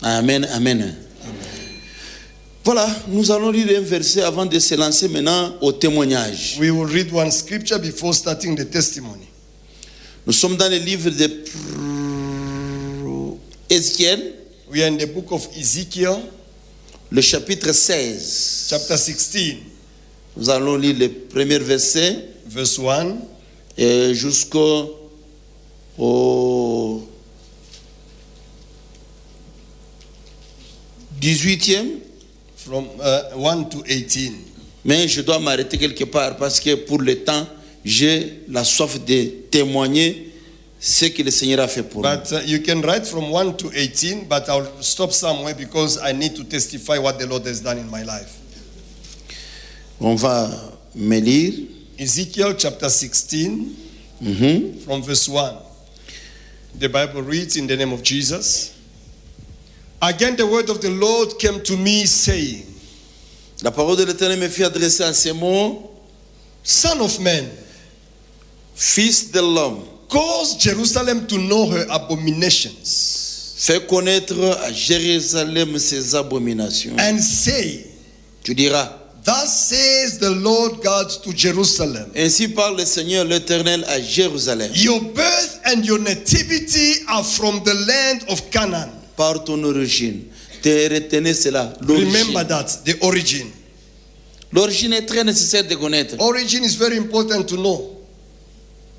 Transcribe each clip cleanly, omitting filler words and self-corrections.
Amen, amen. Voilà, nous allons lire un verset avant de se lancer maintenant au témoignage. We will read one scripture before starting the testimony. Nous sommes dans le livre de Ézéchiel, We are in the book of Ezekiel, le chapitre 16. chapter 16, Nous allons lire le premier verset verse 1 et jusqu'au 18e. from 1 to 18. Mais je dois m'arrêter quelque part parce que pour le temps, j'ai la soif de témoigner ce que le Seigneur a fait pour nous. But you can write from 1 to 18, but I'll stop somewhere because I need to testify what the Lord has done in my life. On va me lire. Ezekiel chapter 16, from verse 1. The Bible reads in the name of Jesus. Again the word of the Lord came to me saying, La parole de l'Éternel me fit adresser à ces mots. Son of man, Fils de l'homme, cause Jerusalem to know her abominations, fais connaître à Jérusalem ses abominations. and say, Tu diras, Thus says the Lord God to Jerusalem, ainsi parle le Seigneur l'Éternel à Jérusalem. your birth and your nativity are from the land of Canaan. Par ton origine. Te retenez cela. Remember L'origine. that, the origin. L'origine est très nécessaire de connaître. Origin is very important to know.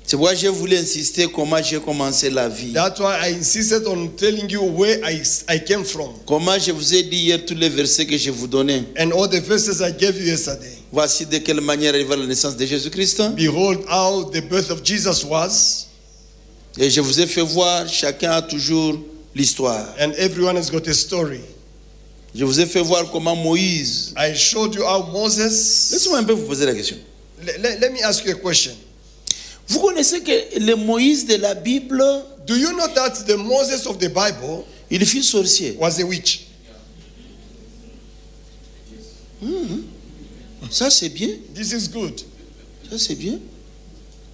C'est pourquoi je voulais insister comment j'ai commencé la vie. That's why I insisted on telling you where I came from. Comment je vous ai dit hier tous les versets que je vous donnais. And all the verses I gave you yesterday. Voici de quelle manière arriva la naissance de Jésus-Christ. Behold how the birth of Jesus was. Et je vous ai fait voir, chacun a toujours l'histoire. And everyone has got a story. Je vous ai fait voir comment Moïse... I showed you how Moses... Laissez-moi un peu vous poser la question. Let me ask you a question. Vous connaissez que le Moïse de la Bible, Do you know that the Moses of the Bible il fut sorcier. was a witch? Ça c'est bien. This is good. Ça c'est bien.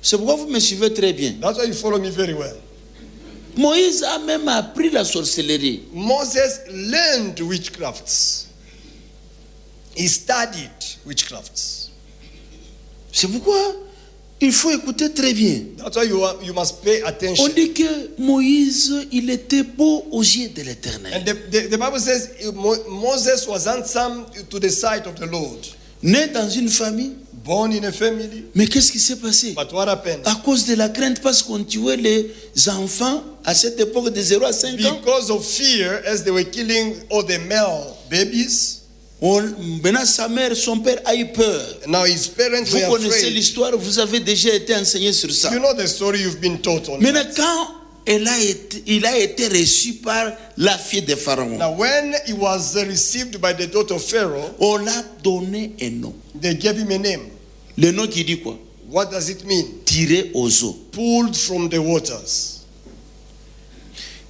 C'est pourquoi vous me suivez très bien. That's why you follow me very well. Moïse a même appris la sorcellerie. Moses learned witchcrafts. He studied witchcrafts. C'est pourquoi il faut écouter très bien. That's why you must pay On attention. dit que Moïse, il était beau aux yeux de l'Éternel. And the Bible says Moses was handsome to the sight of the Lord. Né dans une famille. Born in a family. Mais qu'est-ce qui s'est passé? But what happened? À cause de la crainte, parce qu'on tuait les enfants à cette époque de 0 à 5 ans. Because of fear, as they were killing all the male babies, Maintenant, sa mère, son père a eu peur. now his parents Vous were connaissez afraid. l'histoire, vous avez déjà été enseigné sur ça. You know the story, you've been taught on Maintenant, that. quand il a été reçu par la fille de Pharaon, Now when he was received by the daughter of Pharaoh, on l'a donné un nom. they gave him a name. Le nom qui dit quoi? What does it mean? Tiré aux eaux. Pulled from the waters.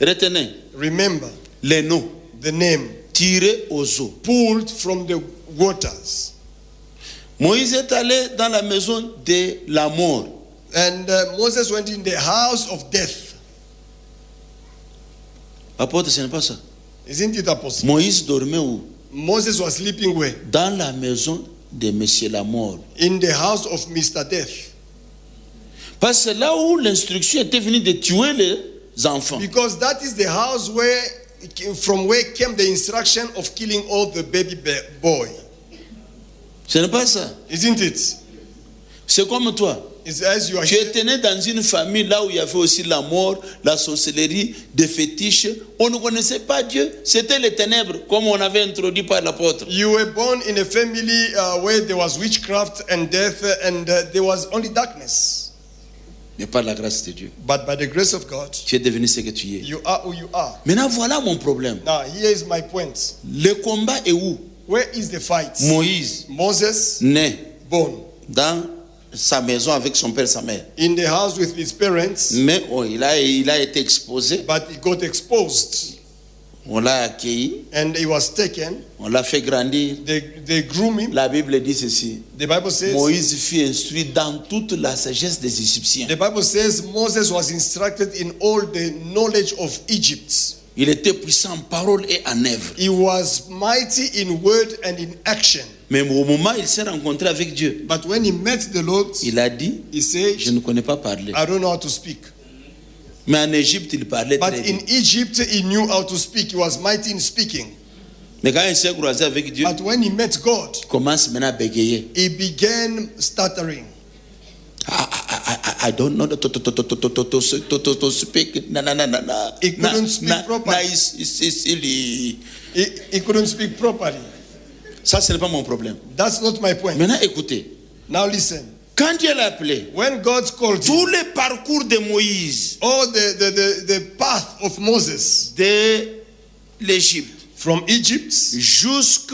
Retenez Remember le nom. the name. Tiré aux eaux. Pulled from the waters. Moïse est allé dans la maison de la mort. And Moses went in the house of death. Apôtre, ce n'est pas ça. Isn't it possible? Moïse dormait où? Moses was sleeping where? Dans la maison de Monsieur la mort. In the house of Mr. Death. Parce que là où l'instruction était venue de tuer les enfants. Because that is the house from where came the instruction of killing all the baby boy. Ce n'est pas ça. Isn't it? C'est comme toi. It's as you are Tu étais né dans une famille là où il y avait aussi la mort, la sorcellerie, des fétiches. On ne connaissait pas Dieu. C'était les ténèbres, comme on avait introduit par l'apôtre. You were born in a family where there was witchcraft and death and there was only darkness. Mais par la grâce de Dieu, But by the grace of God, tu es devenu ce que tu es. you are who you are. Maintenant, voilà mon problème. Now, here is my point. Le combat est où? Where is the fight? Moïse, Moses, né born dans sa maison avec son père et sa mère. in the house with his parents, Mais il a été exposé. but he got exposed On l'a accueilli. and he was taken. On l'a fait grandir. They grew him. La Bible dit ceci. The Bible says, Moïse fut instruit dans toute la sagesse des Égyptiens. the Bible says Moses was instructed in all the knowledge of Egypt. Il était puissant en parole et en œuvre. He was mighty in word and in action. Mais au moment où il s'est rencontré avec Dieu, But when he met the Lord, il a dit, he said, je ne connais pas parler. I don't know how to speak. Mais en Égypte, il parlait But très bien. in Egypt, he knew how to speak. He was mighty in speaking. Mais quand il s'est croisé avec Dieu, But when he met God, il commence maintenant à bégayer. he began stuttering. I don't know to speak. Na. He couldn't speak properly. He couldn't speak properly. Ça, ce n'est pas mon problème. That's not my point. Maintenant, écoutez. Now listen. Quand Dieu l'a appelé, When God called tous him, les parcours de Moïse, all the path of Moses de l'Égypte, from Egypt jusque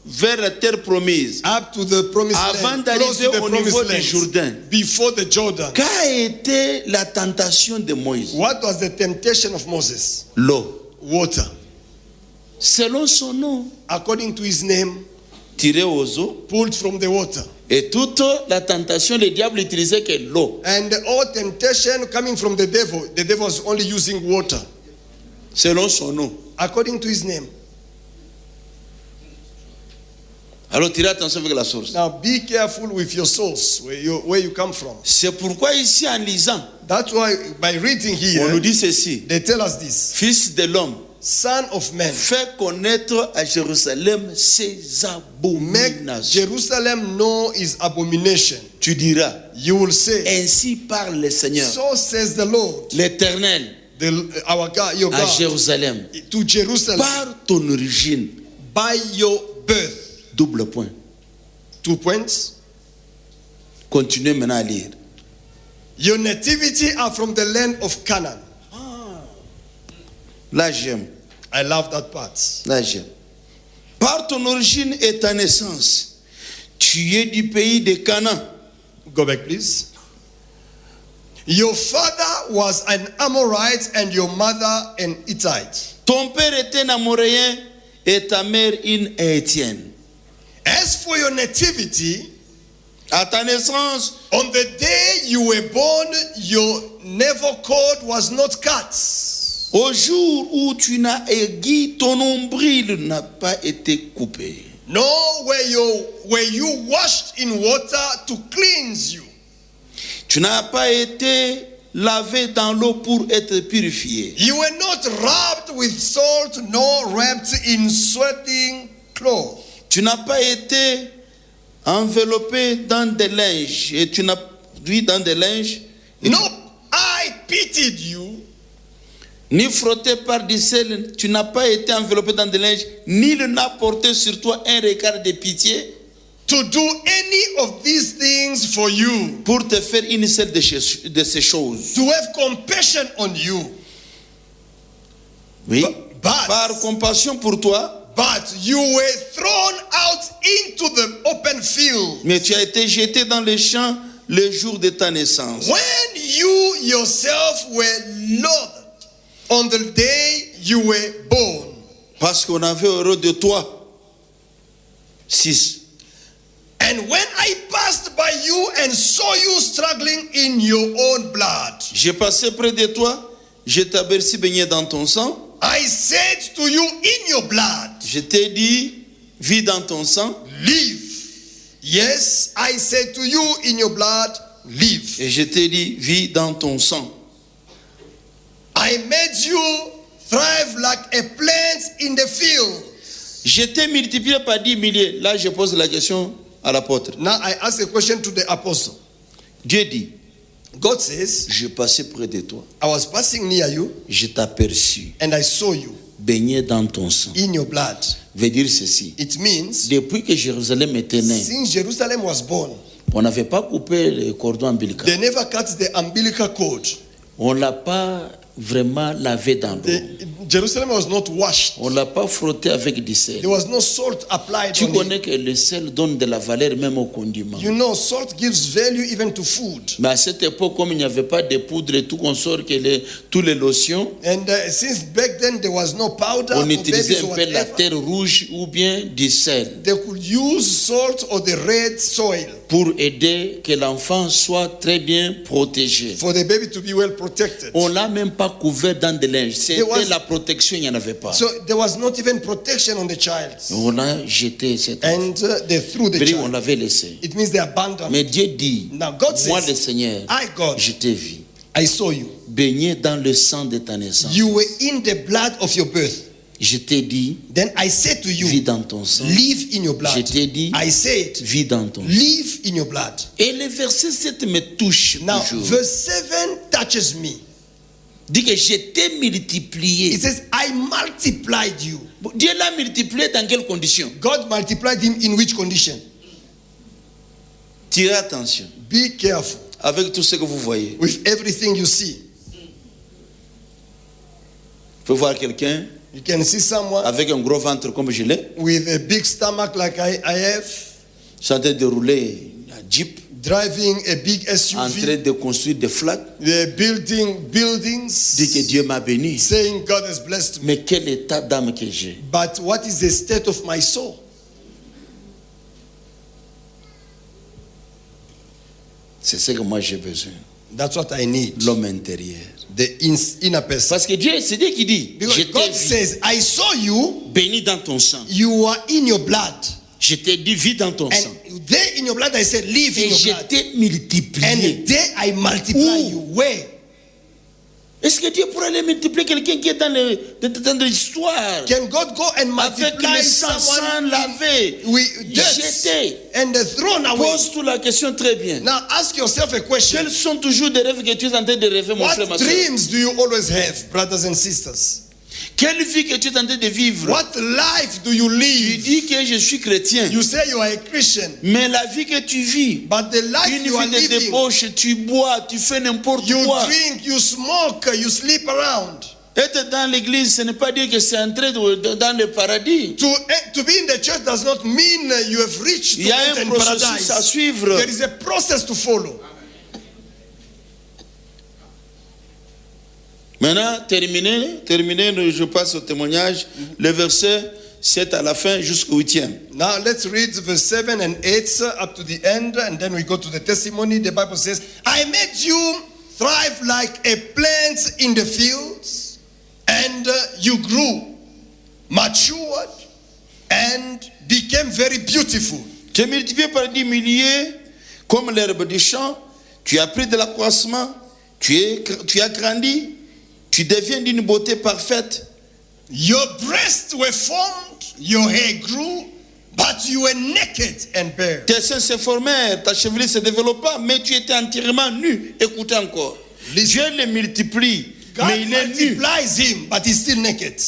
vers la terre promise, up to the promised avant land, close to d'arriver the au niveau promised du land, Jourdain, before the Jordan. qu'a été la tentation de Moïse? What was the temptation of Moses? L'eau. Water. Selon son nom, According to his name, tiré aux eaux. pulled from the water. Et toute la tentation, le diable utilisait que l'eau. And all temptation coming from the devil was only using water. Selon son nom. According to his name. Alors tirez attention avec la source. Now be careful with your source, where you come from. C'est pourquoi ici en lisant, That's why by reading on nous here, dit ceci. they tell us this. Fils de l'homme, Son of man, fais connaître à Jérusalem ses make abominations. Jerusalem know his abomination. Tu diras, You will say, ainsi parle le Seigneur, so says the Lord, l'Éternel, our God, your à God, Jérusalem, to Jerusalem, par ton origine. by your birth. Double point. 2 points. Continuez maintenant à lire. Your nativity are from the land of Canaan. Là j'aime. I love that part. Là j'aime. Par ton origine et ta naissance, tu es du pays de Canaan. Go back, please. Your father was an Amorite and your mother an Hittite. Ton père était un Amoréen et ta mère une Hétienne. As for your nativity, À ta naissance, on the day you were born, your navel cord was not cut. au jour où tu n'as aiguillé, ton nombril n'a pas été coupé. Nor were you washed in water to cleanse you. Tu n'as pas été lavé dans l'eau pour être purifié. You were not rubbed with salt, nor wrapped in sweating cloth. Tu n'as pas été enveloppé dans des linges et tu n'as pris dans des linges No, I pitied you. ni frotté par du sel. Tu n'as pas été enveloppé dans des linges, ni n'a porté sur toi un regard de pitié To do any of these things for you. pour te faire une seule de ces choses. To have compassion on you. Oui. But- Par compassion pour toi, But you were thrown out into the open field. mais tu as été jeté dans les champs le jour de ta naissance. When you yourself were loathed on the day you were born. Parce qu'on avait horreur de toi. 6. And when I passed by you and saw you struggling in your own blood, J'ai passé près de toi, je t'aperçus baigné dans ton sang. I said to you in your blood, Je t'ai dit, vis dans ton sang. live. Yes, I said to you in your blood, live. Et je t'ai dit, vis dans ton sang. I made you thrive like a plant in the field. Je t'ai multiplié par 10 milliers. Là, je pose la question à l'apôtre. Now I ask a question to the apostle. Dieu dit, God says, je passais près de toi. I was passing near you Je t'aperçus and I saw you baigné dans ton sang. in your blood. Veut dire ceci. It means, Depuis que Jérusalem était né, since Jerusalem was born, on n'avait pas coupé le cordon ombilical. they never cut the umbilical cord. On ne l'a pas vraiment lavé dans l'eau. Jerusalem was not washed. On ne l'a pas frotté avec du sel. There was no salt applied Tu on connais it. que le sel donne de la valeur même au condiment. You know, salt gives value even to food. Mais à cette époque, comme il n'y avait pas de poudre et tout consort, que tous les lotions, And since back then there was no powder on for utilisait babies or un peu la whatever, terre rouge ou bien du sel. they could use salt or the red soil. pour aider que l'enfant soit très bien protégé. for the baby to be well protected. On l'a même pas couvert dans des linges. C'était was- la protection, il n'y en avait pas. So there was not even protection on the child. On a jeté cet enfant. And they threw the Puis on child. l'avait laissé. It means they abandoned. Mais Dieu dit, Now God moi says, le Seigneur, I, God, je t'ai vu, I saw you. baigné dans le sang de ta naissance. You were in the blood of your birth. Je t'ai dit, Then I said to vis you, dans ton sang. live in your Je blood. t'ai dit, I said, vis dans ton sang. live in your blood. Et le verset 7 me touche Now, toujours. verse 7 touches me. Dit que je t'ai multiplié. It says, I multiplied you. Dieu l'a multiplié dans quelles conditions? God multiplied him in which condition? Tirez attention Be careful avec tout ce que vous voyez. with everything you see. Vous pouvez voir quelqu'un You can see someone avec un gros ventre comme je l'ai, with a big stomach like I have, en train de rouler un Jeep, driving a big en SUV. train de construire des flats. They're building Dit que buildings, Dieu m'a béni. saying God has blessed me. Mais quel état d'âme que j'ai. But what is the state of my soul? C'est ce que moi j'ai besoin. That's what I need. L'homme intérieur. The inner person. Parce que Dieu, c'est Dieu qui dit, Because je t'ai God vu, says, I saw you, béni dans ton sang. you are in your blood. Je t'ai dit, vis dans ton sang. And there in your blood, I said, live in Et your je blood. t'ai multiplié. And there I multiply Où? you. Where? Est-ce que Dieu pourrait aller multiplier quelqu'un qui est dans l'histoire Can God go and avec multiply le sang sans someone laver, with dirt jeter? and thrown away? Pose-toi la question très bien. Now ask yourself a question. Quels sont toujours des rêves que tu es en train de rêver, mon frère, ma What soeur? dreams do you always have, brothers and sisters? Quelle vie que tu es en train de vivre? What life do you Tu live? dis que je suis chrétien, You say you are a Christian, mais la vie que tu vis, but the life une you are vie de living, débauche, tu bois, tu fais n'importe you quoi. drink, you smoke, you sleep around. Être dans l'église, ce n'est pas dire que c'est entrer dans le paradis. To be in the church does not mean you have reached Il to y a enter un in processus à paradise. suivre. There is a process to follow. Maintenant, terminé, je passe au témoignage. Le verset 7 à la fin jusqu'au 8e. Now let's read verse 7 and 8 up to the end, and then we go to the testimony. The Bible says, I made you thrive like a plant in the fields, and you grew, matured, and became very beautiful. Tu es multiplié par 10 milliers comme l'herbe du champ. Tu as pris de l'accroissement. Tu as grandi. Tu deviens d'une beauté parfaite. Your breasts were formed, your hair grew, but you were naked and bare. Tes seins se formèrent, ta chevelure se développa, mais tu étais entièrement nu. Écoutez encore. Dieu le multiplie, God mais il est nu, multiplies him, but he's still naked,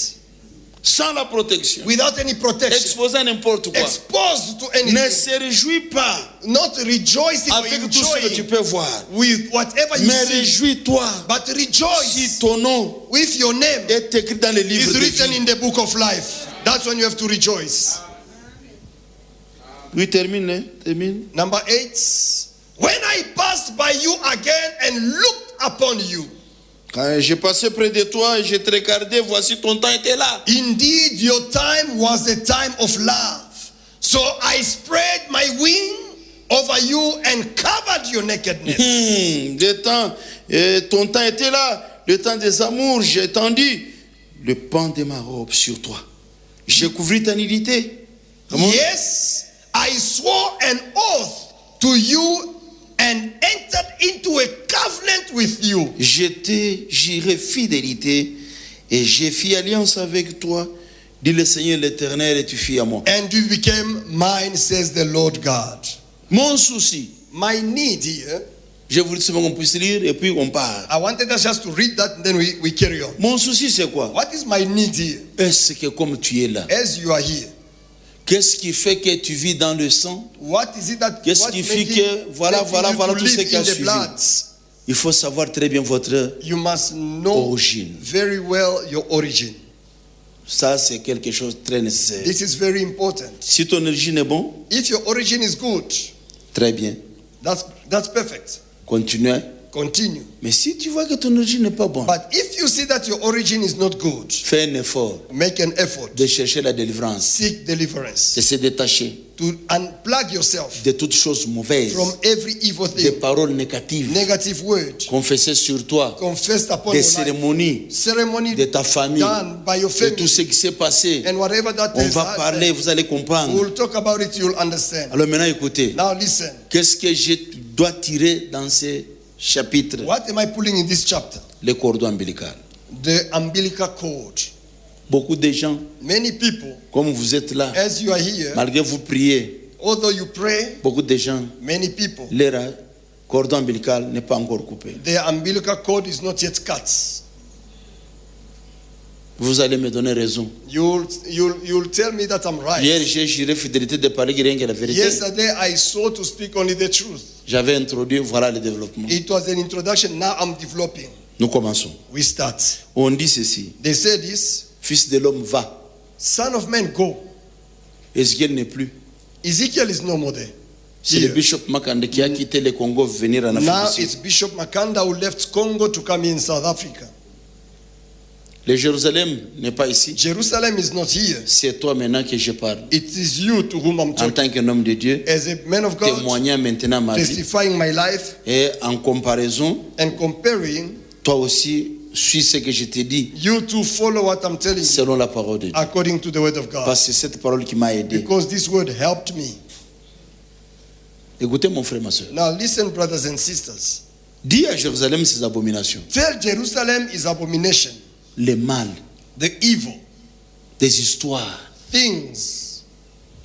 sans la protection, without any protection, exposé à n'importe quoi. exposed to Ne anything, se réjouis pas not rejoicing or avec tout ce que tu enjoying peux voir, with whatever you mais see, réjouis-toi but si rejoice ton nom with your name est écrit dans le livre is de written vie. in the book of life. That's when you have to rejoice. Oui, termine. Number 8, when I passed by you again and looked upon you, Quand j'ai passé près de toi et je te regardais, voici ton temps était là. indeed your time was the time of love. So I spread my wing over you and covered your nakedness. Ton temps était là, le temps des amours, j'ai tendu le pan de ma robe sur toi. J'ai couvert ta nudité. Comment? Yes, I swore an oath to you and entered into a covenant with you. Je t'ai juré fidélité et j'ai fait alliance avec toi, dit le Seigneur l'Éternel, et tu fis à moi. And you became mine, says the Lord God. Mon souci, My need here, je voulais seulement qu'on puisse lire et puis on part. I wanted us just to read that and then we carry on. Mon souci, c'est quoi? What is my need here? Est-ce que comme tu es là, As you are here, qu'est-ce qui fait que tu vis dans le sang? what is it that Qu'est-ce what qui fait making- que, voilà making you to tout ce live qui a in the suivi. blood? Il faut savoir très bien votre You must know origine. very well your origin. Ça, c'est quelque chose de très nécessaire. This is very important. Si ton origine est bon, If your origin is good, très bien. that's perfect. Continuez continue. Mais si tu vois que ton origine n'est pas bonne, But if you see that your origin is not good, fais un effort make an effort. de chercher la délivrance, Seek deliverance. de se détacher To unplug yourself de toutes choses mauvaises, from every evil des thing, paroles négatives negative word, confessées sur toi, confessed upon des your life, cérémonies ceremony de ta famille, done by your de family, tout ce qui s'est passé. and whatever that On is, va parler, vous allez comprendre. we'll talk about it, you'll understand. Alors maintenant, écoutez, Now listen, qu'est-ce que je dois tirer dans ces chapitres? what am I pulling in this chapter? Le cordon ombilical. The umbilical cord. Beaucoup de gens, Many people, comme vous êtes là, as you are here, malgré vous priez, although you pray, beaucoup de gens, many people, leur cordon ombilical n'est pas encore coupé. their umbilical cord is not yet cut. Vous allez me donner raison. You'll tell me that I'm right. Hier, j'ai juré fidélité de parler rien que la vérité. Yesterday I sought to speak only the truth. J'avais introduit, voilà le développement. It was an introduction, now I'm developing. Nous commençons. We start. On dit ceci, They say this, Fils de l'homme va. Son of Man, go. Ezekiel n'est plus. Ezekiel is no more there. C'est le Here. bishop Makande qui a quitté le Congo pour venir en Now Afrique du it's Sud. Bishop Makanda who left Congo to come in South Africa. Le Jérusalem n'est pas ici. Jerusalem is not here. C'est toi maintenant que je parle. It is you to whom I'm En talking. tant qu'un homme de Dieu, As a man of God, témoignant maintenant ma vie. testifying my life Et en comparaison, and comparing, toi aussi, suis ce que je te dis you to follow what I'm telling you selon la parole de Dieu. according to the word of God. Parce que c'est cette parole qui m'a aidé. Because this word helped me. Écoutez mon frère, ma soeur. Now listen, brothers and sisters. Dis à Jérusalem ses abominations. Tell Jerusalem is abomination, Le mal, the evil, des histoires, things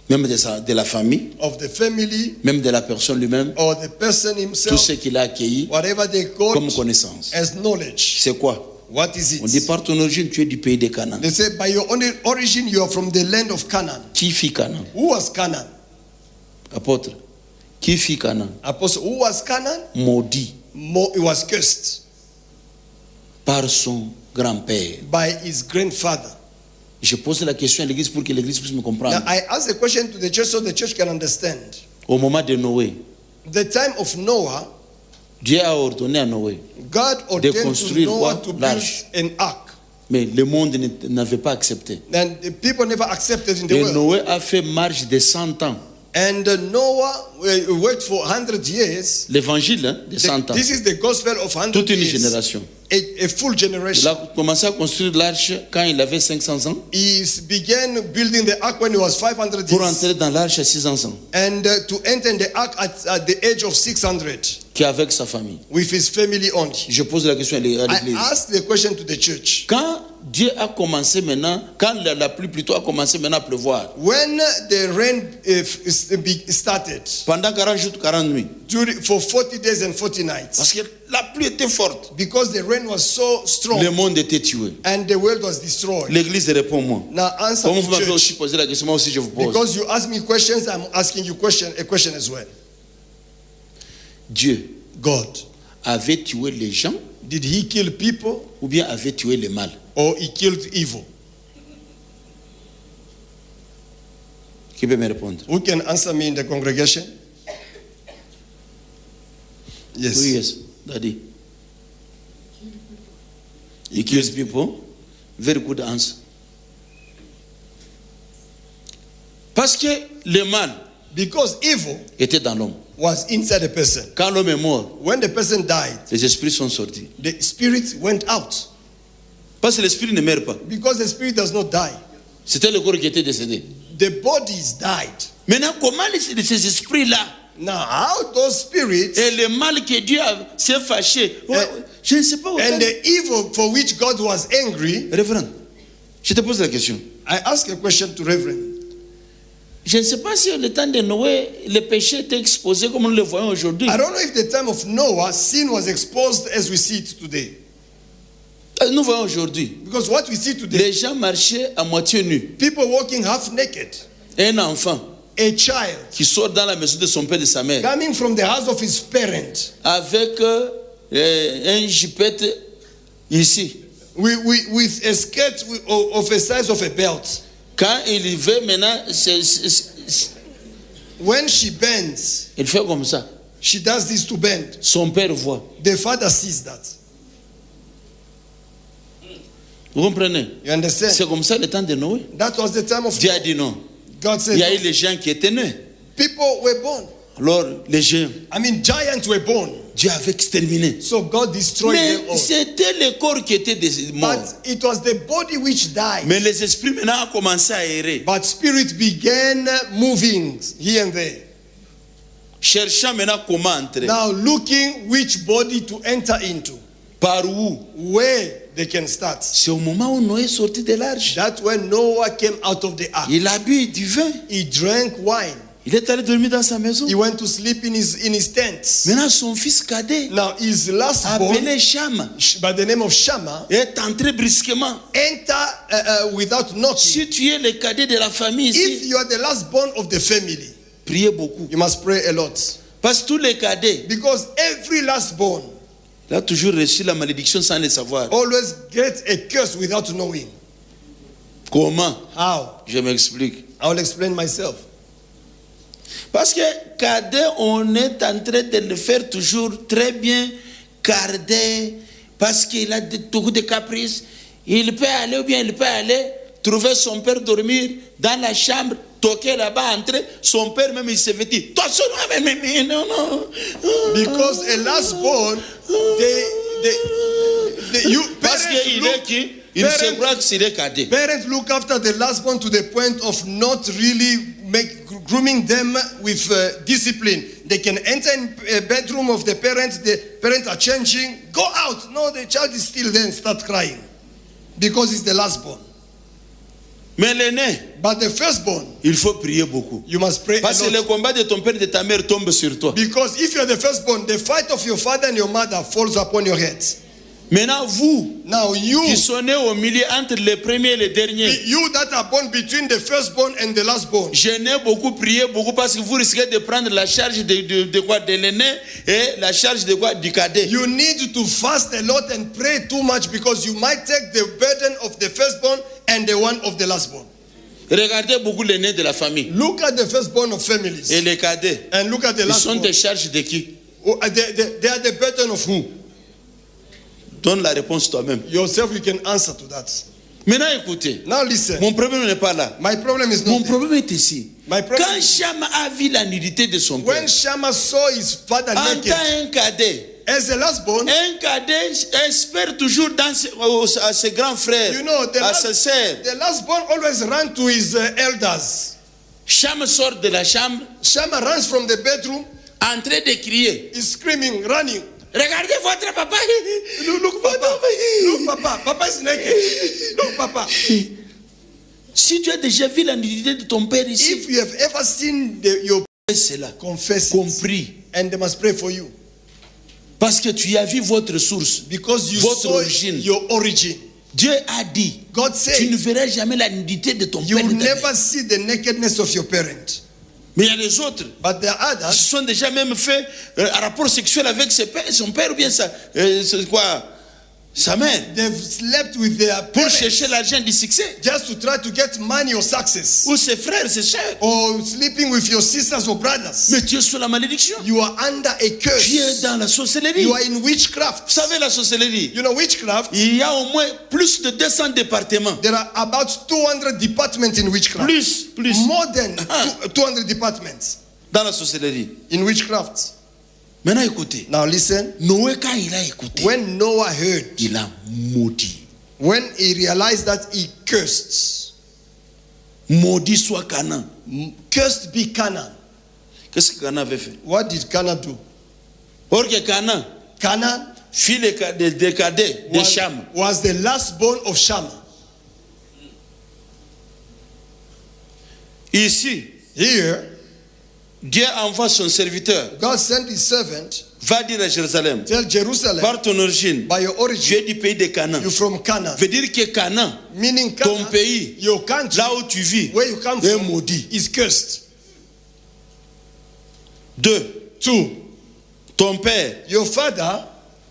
même de la famille, of the family même de la personne lui-même, or the person tout himself, ce qu'il a accueilli whatever they comme got connaissance. as knowledge. C'est quoi? What is On dit it? par ton origine, tu es du pays de Canaan. They say by your only origin you are from the land of Canaan. Qui fit Canaan? Who was Canaan? Apôtre. Qui fit Canaan? Apostle, who was Canaan? Maudit He was cursed par son grand-père. by his grandfather. Je pose la question à l'église pour que l'église puisse me Now comprendre. I ask the question to the church so the church can understand. Au moment de Noé, The time of Noah, Dieu a ordonné à Noé, God ordained to construire Noah quoi? to build L'arche. an ark. mais le monde n'avait pas accepté. And the people never accepted in the Et world. Noé a fait marche de 100 ans. And Noah worked for 100 years. L'évangile hein, de 100 ans. This is the gospel of 100 Toute une years. génération. A full Il generation. a commencé à construire l'arche quand il avait 500 ans He began building the ark when he was 500 pour years. entrer dans l'arche à 600 ans, And to enter in the ark at the age of 600 qu'avec sa famille. with his family only. Je pose la question à I l'église. asked the question to the church. Quand Dieu a commencé maintenant, quand la pluie plutôt a commencé maintenant à pleuvoir, When the rain started, pendant 40 jours, 40 nuits, for 40 days and 40 nights, parce que la pluie était forte, because the rain was so le strong monde était tué. and the world was destroyed. L'église répond-moi. Now answer Comme the vous m'avez church. aussi posé la question, moi aussi je vous pose. Because you ask me questions, I'm asking you a question as well. Dieu God, avait tué les gens did he kill people ou bien avait tué le mal? or he killed evil? Qui peut me répondre? Who can answer me in the congregation? Yes. Oui, yes, Daddy. He kills people. Very good answer. Parce que le mal Because evil était dans l'homme. was inside the person. Quand l'homme est mort, When the person died, les esprits sont sortis. the spirit went out. Parce que l'esprit ne meurt pas. Because the spirit does not die. C'était le corps qui était décédé. The bodies died. Maintenant, comment ces esprits-là Now, how those spirits et le mal que Dieu s'est fâché, je ne sais pas. and the evil for which God was angry, Révérend, je te pose la question. I ask a question to Reverend. Je ne sais pas si le temps de Noé, le péché était exposé comme nous le voyons aujourd'hui. I don't know if the time of Noah, sin was exposed as we see it today. Nous voyons aujourd'hui, Because what we see today, les gens marchaient à moitié nus. people walking half naked, Un enfant a child qui sort dans la maison de son père et de sa mère coming from the house of his parent avec un jupette ici. with a skirt of a size of a belt. Quand il veut maintenant, When she bends, il fait comme ça. she does this to bend. Son père voit. The father sees that. Vous comprenez? You understand? C'est comme ça le temps de Noé. That was the time of Dieu a dit non. God said, Il y a eu les gens qui étaient nés. people were born. Alors, les géants, Giants were born. Dieu avait exterminé. So God destroyed them Mais all. c'était le corps qui était mort. But it was the body which died. Mais les esprits maintenant ont commencé à errer. But spirit began moving here and there. Cherchant maintenant comment entrer. Now looking which body to enter into. Par où? Where they can start. C'est au moment où Noé est sorti de l'arche. That's when Noah came out of the ark. Il a bu du vin. He drank wine. Il est allé dormir dans sa maison. He went to sleep in his tent. Maintenant, son fils cadet, Now his last born, appelé Cham, by the name of Shammah, est entré brusquement. enter without knocking. Si tu es le cadet de la famille If ici, you are the last born of the family, priez beaucoup. you must pray a lot. Parce que tous les cadets, Because every last born il a toujours reçu la malédiction sans le savoir. always gets a curse without knowing. Comment? How? Je m'explique. I will explain myself. Parce que cadet, on est en train de le faire toujours très bien. Cadet, parce qu'il a beaucoup de caprices. Il peut aller ou bien il peut aller trouver son père dormir dans la chambre, toquer là-bas, entrer. Son père même il se fait dire, toi seul, non, non. Because a last born, Parce qu'il est qui? Il se croit que c'est le cadet. Parents look after the last born to the point of not really grooming them with discipline. They can enter in a bedroom of the parents are changing, go out. No, the child is still there and start crying. Because it's the last born. Mais l'aîné, But the firstborn, il faut prier beaucoup. you must pray Parce a que le lot. combat de ton père et de ta mère tombe sur toi. Because if you're the firstborn, the fight of your father and your mother falls upon your head. Maintenant, vous, Now you qui sont nés au milieu entre le premier et le dernier, that are born between the firstborn and the lastborn, jeûnez beaucoup, priez beaucoup parce que vous risquez de prendre la charge de quoi? De l'aîné et la charge de quoi? Du cadet. you need to fast a lot and pray too much because you might take the burden of the firstborn and the one of the lastborn. Regardez beaucoup l'aîné de la famille. Look at the firstborn of families Et les cadets, and look at the ils sont lastborn. des charges de qui? They are the burden of who? Donne la réponse toi-même. Yourself, you can answer to that. Maintenant, écoutez. Now listen. Mon problème n'est pas là. My problem is Mon not there. problème est ici. My problem Quand is Cham a vu la nudité de son when père, Shammah saw his father en naked, tant un cadet, as a lastborn, un cadet espère toujours à ses grands frères, you know, à ses sœurs. the lastborn always ran to his elders. Cham sort de la chambre Shammah runs from the bedroom, en train de crier. he's screaming, running. Regardez votre papa. Look, Papa. Look, Papa. Papa is naked. Look, Papa. Si tu as déjà vu la nudité de ton père ici, If you have ever seen your c'est là. confess it, Compris. and they must pray for you Parce que tu as vu votre source. because you Votre saw origine. your origin. Dieu a dit, God tu ne said verras jamais la nudité de ton you père. will et de ta mère. never see the nakedness of your parent. Mais il y a les autres. But there are Ils others, se sont déjà même fait un rapport sexuel avec son père ou bien sa mère. they've slept with their Pour parents chercher l'argent du succès. just to try to get money or success, Ou ses frères, ses soeurs. or sleeping with your sisters or brothers. Mais tu es sous la malédiction. You are under a Tu es curse. dans la sorcellerie. You Vous are in witchcraft. savez la sorcellerie? You know witchcraft? Il y a au moins plus de 200 départements. There are about 200 departments in witchcraft. Plus. More than Ah. 200 departments Dans la sorcellerie. in witchcraft. Maintenant écoutez. Now listen. Noé, quand il a écouté, When Noah heard, il a maudit. when he realized that, he cursed. Maudit soit Canaan. Cursed be Canaan. Qu'est-ce que Canaan avait fait? What did Canaan do? Or que Canaan, Canaan fils des cadets de Cham. was the last born of Shammah. Ici, Here, Dieu envoie son serviteur. God sent his servant, Va dire à Jérusalem, tell Jerusalem, par ton origine, by your tu origin, es du pays de Canaan. you're from Canaan. Veut dire que Canaan, Meaning ton Canaan, pays, your country, là où tu vis, where you come est from, maudit. is cursed. 2. 2. Ton père, Your father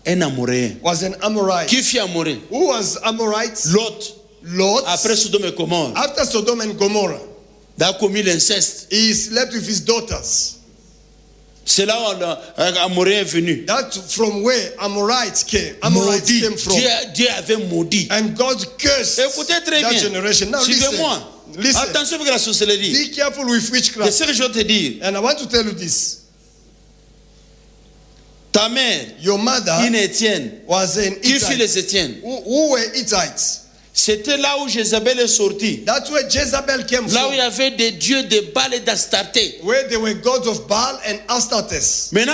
un Amoréen. was an Amorite. Qui fit Amoré? Who was Amorite? Lot. Lot. Après Sodome et Gomorrhe. After Sodom and Gomorrah, Il a commis l'inceste. he slept with his daughters. C'est là où Amoréen est venu. That's from where Amorites Maudit. came from. Dieu avait maudit. And God cursed Écoutez très that bien. generation. Now Suivez-moi. listen. Attention avec la sorcellerie. Be careful with C'est witchcraft. ce que je veux te dire. And I want to tell you this. Ta mère, Your mother une Étienne, was an qui fit Hittite. les Étiennes. Who were Hittites? C'était là où Jézabel est sortie. That's where Jezebel came Là où il y from. avait des dieux de Baal et d'Astarté. Where they were gods of Baal and Astartes. Maintenant,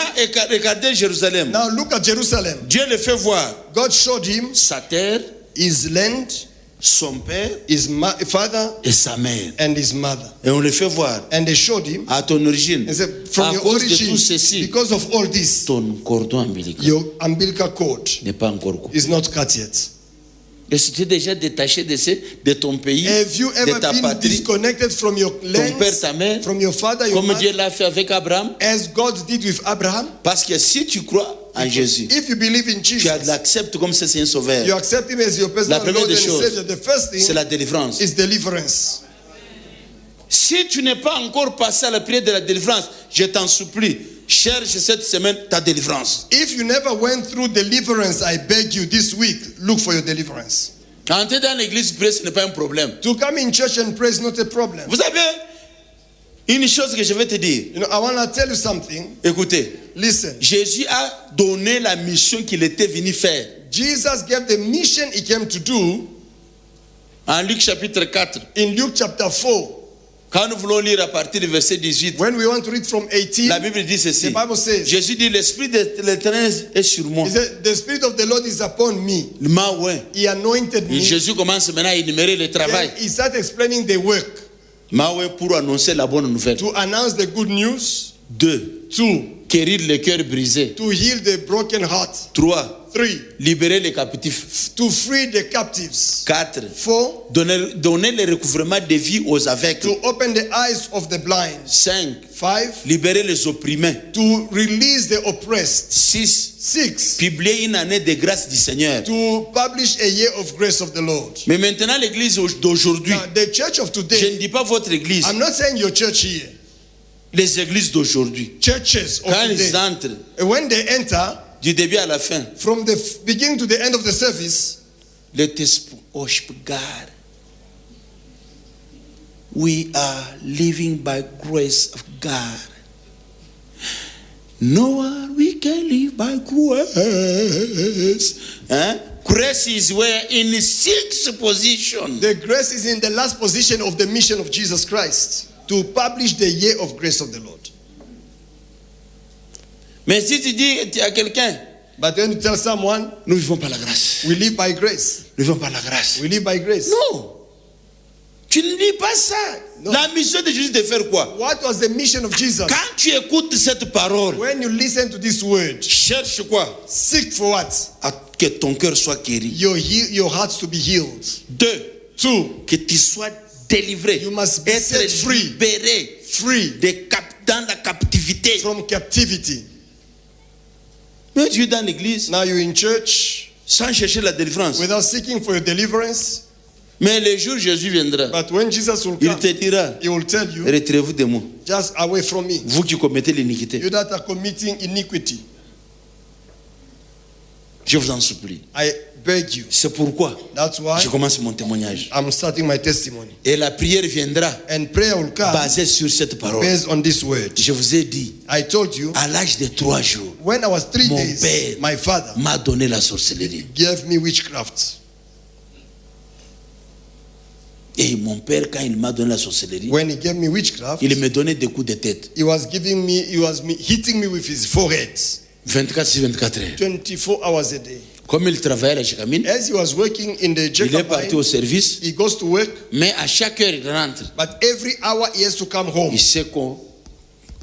regardez Jérusalem. Now look at Jerusalem. Dieu le fait voir God showed him sa terre, his land, son père his father, et sa mère. and his mother. Et on le fait voir And they showed him à ton origine. and said, from À your cause de origin, tout ceci, because of all this, ton cordon ombilical your umbilical cord n'est pas encore coupé. is not cut yet. Est-ce que tu es déjà détaché de ton pays, Have you de ever ta been patrie, disconnected from your ton père, lands, ta mère, from your father, your comme mother, Dieu l'a fait avec Abraham? as God did with Abraham? Parce que si tu crois en Jésus, If you believe in tu Jesus, l'acceptes comme c'est un sauveur. you accept him as your personal La première Lord des and choses, Savior. The first C'est thing la délivrance. is deliverance. Si tu n'es pas encore passé à la prière de la délivrance, je t'en supplie, cherche cette semaine ta délivrance. If you never went through deliverance, I beg you this week, look for your deliverance. Entrer dans l'église, prier, ce n'est pas un problème. To come in church and pray is not a problem. Vous savez, une chose que je vais te dire, You know, I want to tell you something. écoutez, Listen, Jésus a donné la mission qu'il était venu faire. Jesus gave the mission he came to do En Luc chapitre 4, in Luke chapter 4. quand nous voulons lire à partir du verset 18, When we want to read from 18, la Bible dit ceci. the Bible says, Jésus dit, l'Esprit de l'Éternel est sur moi. he said, the Spirit of the Lord is upon me. He anointed me. Jésus commence maintenant à énumérer le travail. Then he started explaining the work Pour annoncer la bonne nouvelle. to announce the good news. 2. 2, Guérir les cœurs brisés. to heal the broken heart. 3. 3, Libérer les captifs. to free the captives. 4. 4, Donner le recouvrement de vie aux aveugles. to open the eyes of the blind. 5. 5, Libérer les opprimés. to release the oppressed. 6. 6, Publier une année de grâce du Seigneur. to publish a year of grace of the Lord. Mais maintenant, l'église d'aujourd'hui, Now, the church of je today, ne dis pas votre église, I'm not saying your church here, les églises d'aujourd'hui, churches of quand ils today, entrent when they enter, du début à la fin, from the beginning to the end of the service, let us worship God. We are living by grace of God. No one we can live by grace. Grace is where in the sixth position. the grace is in the last position of the mission of Jesus Christ, to publish the year of grace of the Lord. Mais si tu dis à quelqu'un, But when you tell someone, nous vivons par la grâce. we live by grace, Nous vivons par la grâce. we live by grace. Non. Tu ne dis pas ça. Non. La mission de Jésus de faire quoi? What was the mission of Jesus? Quand tu écoutes cette parole, When you listen to this word, cherche quoi? seek for what? À que ton cœur soit guéri. Your heart to be healed. 2. 2, Que tu sois délivré. You must be Être set free. libéré free dans la captivité. from captivity. Mais tu es dans l'église Now you're in church sans chercher la délivrance. without seeking for your deliverance. Mais le jour où Jésus viendra, But when Jesus will il come, te dira, he will tell you, retirez-vous de moi, just away from me. vous qui commettez l'iniquité. You that are committing iniquity. Je vous en supplie. I beg you. C'est pourquoi That's why je commence mon témoignage. I'm starting my testimony. Et la prière viendra And prayer will come basée sur cette parole. based on this word. Je vous ai dit, I told you, à l'âge de 3 jours, when I was 3 Mon days, père my father m'a donné la sorcellerie. gave me witchcraft. Et mon père, quand il m'a donné la sorcellerie, When he gave me witchcraft, il me donnait des coups de tête. he was hitting me with his forehead 24 sur 24 heures. 24 hours a day. Comme il travaillait à la Jacamine, As he was working in the il est parti au Jacob, service, he goes to work, mais à chaque heure il rentre. but every hour he has to come home. Il sait qu'on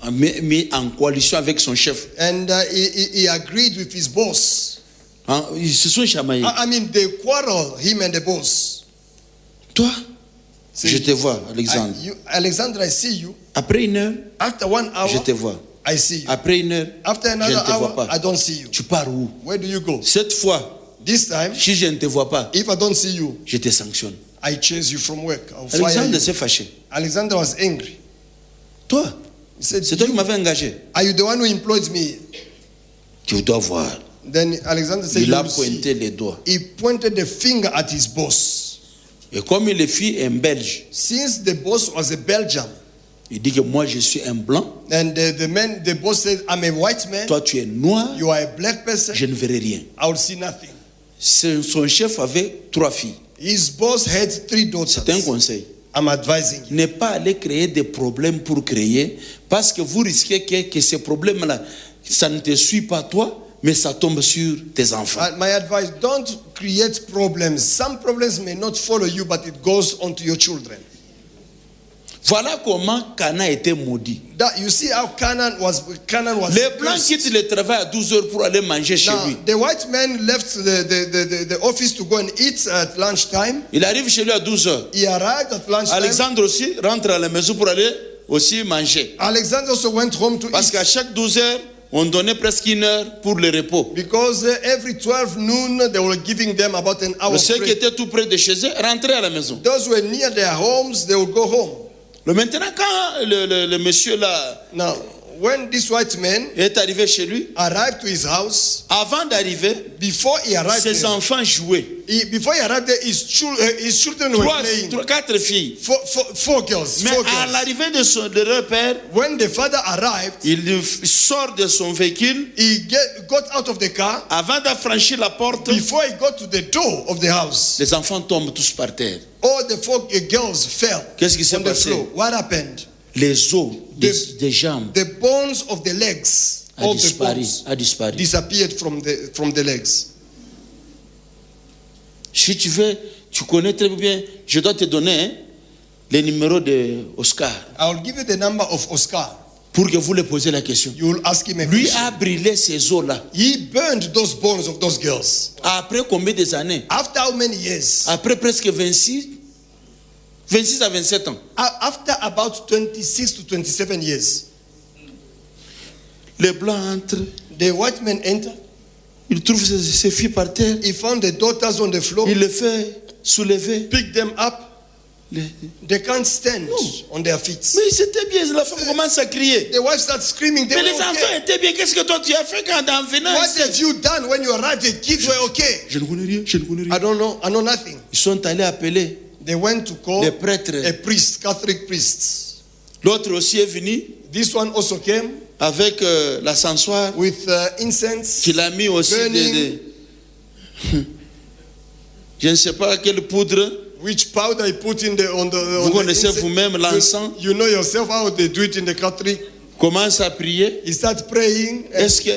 a mis en coalition avec son chef. And he agreed with his boss. Ils se sont chamaillés. I mean, they quarrel, him and the boss. Toi, Say, je te vois, Alexandre. Alexander, I see you. Après 1 heure, After 1 hour, je te vois. I see you. Après 1 heure, After je another ne te vois hour, pas. I don't see you. Tu pars où? Where do you go? Cette fois, This time, si je ne te vois pas, if I don't see you, je te sanctionne. I chase you from work. I'll fire Alexandre you. s'est fâché. Alexander was angry. Toi, He said, c'est toi qui m'avais engagé. are you the one who employed me? Tu dois voir. Then Alexander said, Il a "You see." pointé les doigts. He pointed the finger at his boss. Et comme il fit un Belge, Since the boss was a Belgian, il dit que moi je suis un blanc, and the boss said, I'm a white man, toi tu es noir, you are a black person, je ne verrai rien. I will see nothing. Son chef avait 3 filles. His boss had 3 daughters. C'est un conseil. I'm advising you. Ne pas aller créer des problèmes pour créer, parce que vous risquez que ces problèmes-là, ça ne te suit pas toi, mais ça tombe sur tes enfants. My advice, don't create problems. Some problems may not follow you, but it goes on to your children. Voilà comment Cana était maudit. That, you see how Canaan was Les blancs cursed. quittent le travail à 12 heures pour aller manger chez Now, lui. the white man left the office to go and eat at lunchtime. Il arrive chez lui à 12 heures. He arrived at lunchtime. Alexandre aussi rentre à la maison pour aller aussi manger. Alexander also went home to Parce eat. qu'à chaque 12 heures, on donnait presque 1 heure pour le repos. Because every 12 noon, they were giving them about an hour of Ceux qui break. étaient tout près de chez eux rentraient à la maison. Those who were near their homes, they would go home. Maintenant, quand le monsieur là Now, when this white man est arrivé chez lui, arrived to his house, avant d'arriver, before he arrived ses there, enfants jouaient. before he arrived there, his children were playing. 4 filles. Four girls. Mais Four à girls. l'arrivée de leur père, When the father arrived, il sort de son véhicule. he got out of the car. Avant d'affranchir la porte, Before he got to the door of the house, les enfants tombent tous par terre. all the 4 girls fell Qu'est-ce qui s'est on the passé? floor. What happened? Les os des jambes The bones of the legs, all the bones, a disparu. disappeared from the legs. Si tu veux, tu connais très bien, je dois te donner les numéros de Oscar I will give you the number of Oscar. pour que vous lui posiez la question. You will ask him a Lui question. a brûlé ces os-là. He burned those bones of those girls. Après combien des années? After how many years? Après presque 26 à 27 ans. After about 26 to 27 years. Les blancs entrent, The white man entered. il trouve ses filles par terre, He found the daughters on the floor. il les fait soulever. Picked them up. They can't stand on their feet. Mais c'était bien, la femme commence à crier. The wife starts screaming. They Mais were les enfants okay. étaient bien. Qu'est-ce que toi tu as fait quand en venant What ici? have you done when you arrived? The kids were okay. Je ne connais rien, je ne connais I rien. don't know. I know nothing. Ils sont allés appeler They went to call les prêtres. a priest, Catholic priests. L'autre aussi est venu This one also came avec l'ascensoir with incense. qu'il a mis aussi burning. je ne sais pas quelle poudre. Which powder he put on Vous the connaissez incense. vous-même l'encens. You know yourself how they do it in the Catholic. Commence à prier. He starts praying. Est-ce que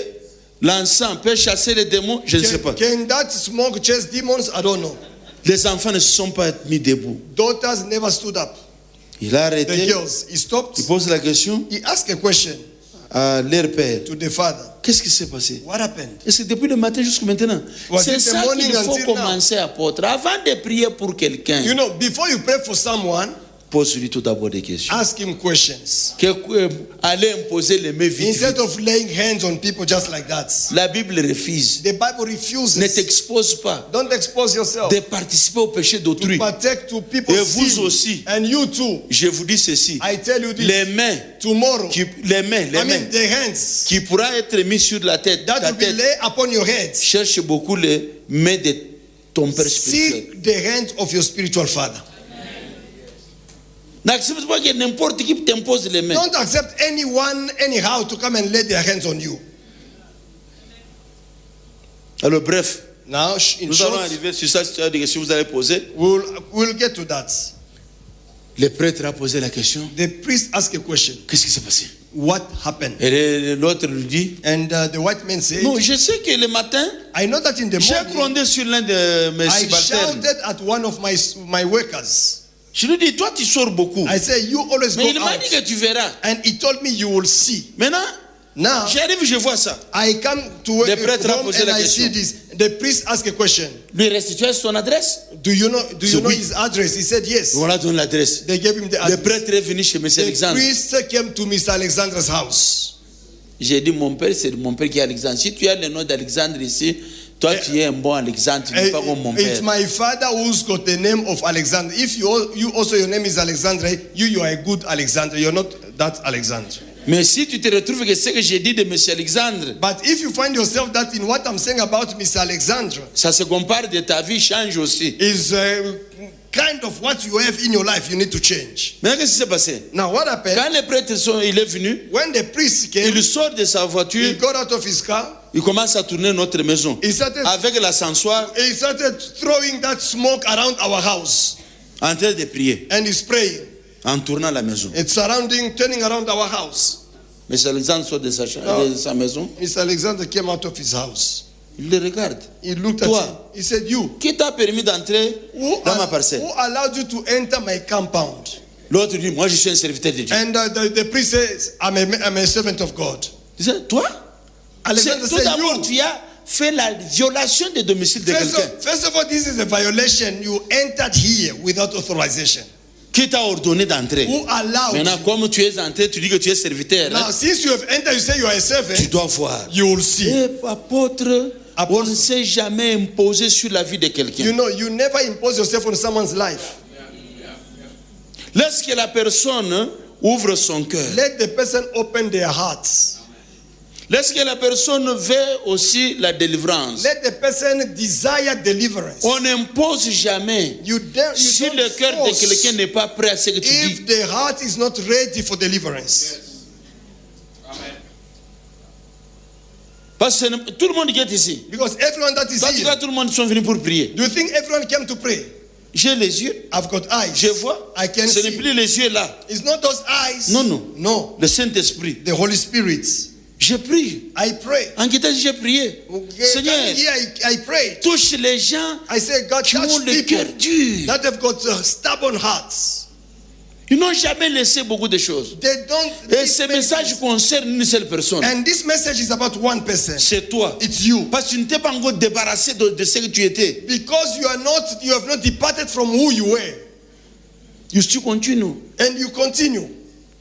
l'encens peut chasser les démons? Je ne sais pas. Can that smoke chase demons? I don't know. Les enfants ne se sont pas mis debout. Daughters never stood up. Il a The arrêté. girls. He stopped. Il pose la question He asked a question à leur père. to the father. Qu'est-ce qui s'est passé? What happened? Est-ce que depuis le matin jusqu'à maintenant? Was C'est it the ça morning qu'il faut until now? commencer, apôtre. Avant de prier pour quelqu'un, You know, before you pray for someone, pose-lui tout d'abord des questions. ask him questions. Allez imposer les mains vite. Instead of laying hands on people just like that. La Bible refuse. The Bible Ne refuses. t'expose pas Don't expose yourself de participer au péché to d'autrui. partake to people's Et vous sin. aussi. And you too. Je vous dis ceci. I tell you this. Les mains, Tomorrow, les mains the hands qui pourra être mis sur la tête, that ta will be tête, laid upon your head. cherche beaucoup les mains de ton Père spirituel. Seek the hands of your spiritual father. N'accepte pas que n'importe qui t'impose les mains. Don't accept anyone, anyhow, to come and lay their hands on you. Alors bref, Now, in nous allons short, arriver sur ça, si des questions vous allez poser. we'll get to that. Le prêtre a posé la question. The priest asked a question. Qu'est-ce qui s'est passé? What happened? Et l'autre lui dit, And the white man said, non, je sais que le matin, I know that in the j'ai morning, grondé sur l'un de mes I subalternes. shouted at one of my workers. Je lui dis, toi tu sors beaucoup. I said, you always go Mais il m'a dit out. que tu verras. And he told me, you will see. Maintenant, Now, j'arrive, je vois ça. I come to work Le prêtre a home posé and la I question. see this. The priest asked a question. Lui restituer son adresse. Do you know oui. his address? He said yes. On a donné l'adresse. They gave him the Le address. prêtre est venu chez M. The Alexandre. priest came to Mr. Alexander's house. J'ai dit, mon père, c'est mon père qui est Alexandre. Si tu as le nom d'Alexandre ici, toi tu es un bon Alexandre, tu n'es pas comme mon It's père. my father who's got the name of Alexander. If you also your name is Alexander, you are a good Alexander. You're not that Alexander. Mais si tu te retrouves que ce que j'ai dit de M. Alexandre, But if you find yourself that in what I'm saying about Mr. Alexandra ça se compare de ta vie, change aussi. is kind of what you have in your life, you need to change. Mais qu'est-ce qui s'est passé? Now, what happened? Quand le prêtre il est venu, When the priest came, il sort de sa he voiture, got out of his car, il commence à tourner notre maison. he started throwing that smoke around our house En train de prier, and he's praying. en tournant la maison. It's turning around our house. M. Alexandre sort de sa maison, Mr. Alexander came out of his house. il le regarde. He looked at Toi. him. He said, "You, Qui t'a permis d'entrer dans ma parcelle? who allowed you to enter my compound?" L'autre dit, moi je suis un serviteur de Dieu. And the priest says, I'm a servant of God. Il dit, toi? Alexander Tout said, d'abord, "You." tu as fait la violation des domiciles de quelqu'un. First of all, this is a violation. You entered here without authorization. Qui t'a ordonné d'entrer? Who allowed Maintenant, you? comme tu es entré, tu dis que tu es serviteur. Now, Hein? since you have entered, you say you are a Tu servant. dois voir. You will see. Et apôtre, on Apostle. ne s'est jamais imposé sur la vie de quelqu'un. You know, you never impose yourself on someone's life. Lorsque la personne ouvre son cœur, Let the person open their hearts. lorsque la personne veut aussi la délivrance, Let the person desire deliverance. on n'impose jamais. You Si don't le cœur de force quelqu'un n'est pas prêt à ce que tu dis, if the heart is not ready for deliverance. parce que tout le monde qui est ici, Because everyone that is en tout here, cas, tout le monde sont venus pour prier. do you think everyone came to pray? J'ai les yeux, I've got eyes. je vois. I can Ce n'est see. plus les yeux là. It's not those eyes. Non, non. No. Le Saint-Esprit. The Holy Spirit. Je prie. I pray. En quittant, j'ai prié. Seigneur, Coming here, I pray. touche les gens I say, God, qui ont touch le cœur people dur. that have got stubborn hearts. Ils n'ont jamais laissé beaucoup de choses. They don't. Et ce message concerne une seule personne. And this message is about one person. C'est toi. It's you. Parce que tu ne t'es pas encore débarrassé de ce que tu étais. Because you have not departed from who you were. Tu continues And you continue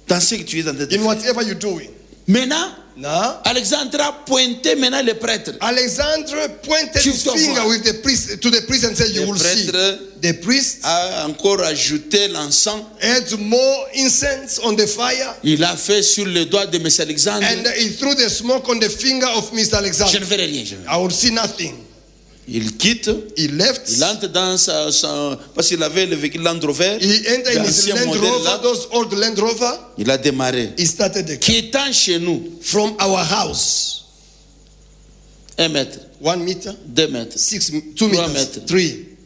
dans ce que tu es en train de in faire. whatever you're doing. Maintenant, Now, Alexandre a pointé maintenant le prêtre. Alexander pointed Tu his dois finger voir. with the priest to the priest and said, "You Le will see." prêtre The priest a encore ajouté l'encens. add more incense on the fire, Il a fait sur le doigt de M. Alexandre. and he threw the smoke on the finger of Mr. Je Alexander. ne ferai rien. I will see nothing. Il quitte. He left. Il entre dans parce qu'il avait le véhicule Land Rover. He entered in his L'ancien Land modèle Rover, là. those old Land Rover. Il a démarré. He started the car Quittant chez nous, from our house. 1 mètre, 1 meter, 2 mètres, 2 3 meters, meters. 3,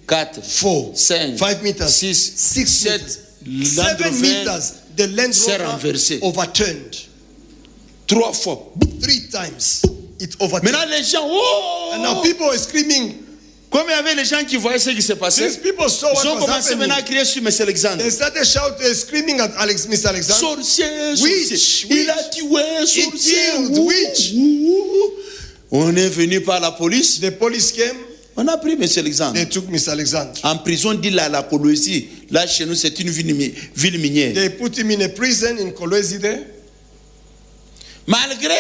4, 4, 5, 5 meters, 6, 6 7. meters, Land 7 Rover meters. The Land s'est Rover renversé. overturned 3 fois. 3 times. It overturned. Maintenant les gens, oh! And now people were screaming. Comme il y avait les gens qui voyaient ce qui se passait, These people saw ils what ont was commencé maintenant à happening. crier sur M. Alexandre. They started shouting, screaming at Mr. Alexander. Sorcier, Witch, sorcier. Il a tué, sorcier. killed, witch. On est venu par la police. The police came. On a pris M. Alexandre. They took Mr. Alexander. En prison d'île à la Colosie. Là, chez nous, c'est une ville minière. They put him in a prison in Kolwezi there. Malgré,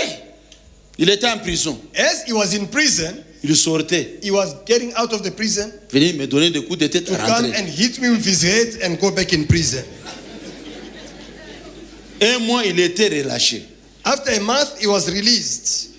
il était en prison. As he was in prison, Il sortait. he was getting out of the prison Venez me donner des coups de tête to à come rentrer. and hit me with his head and go back in prison. 1 mois, il était relâché. After a month, he was released.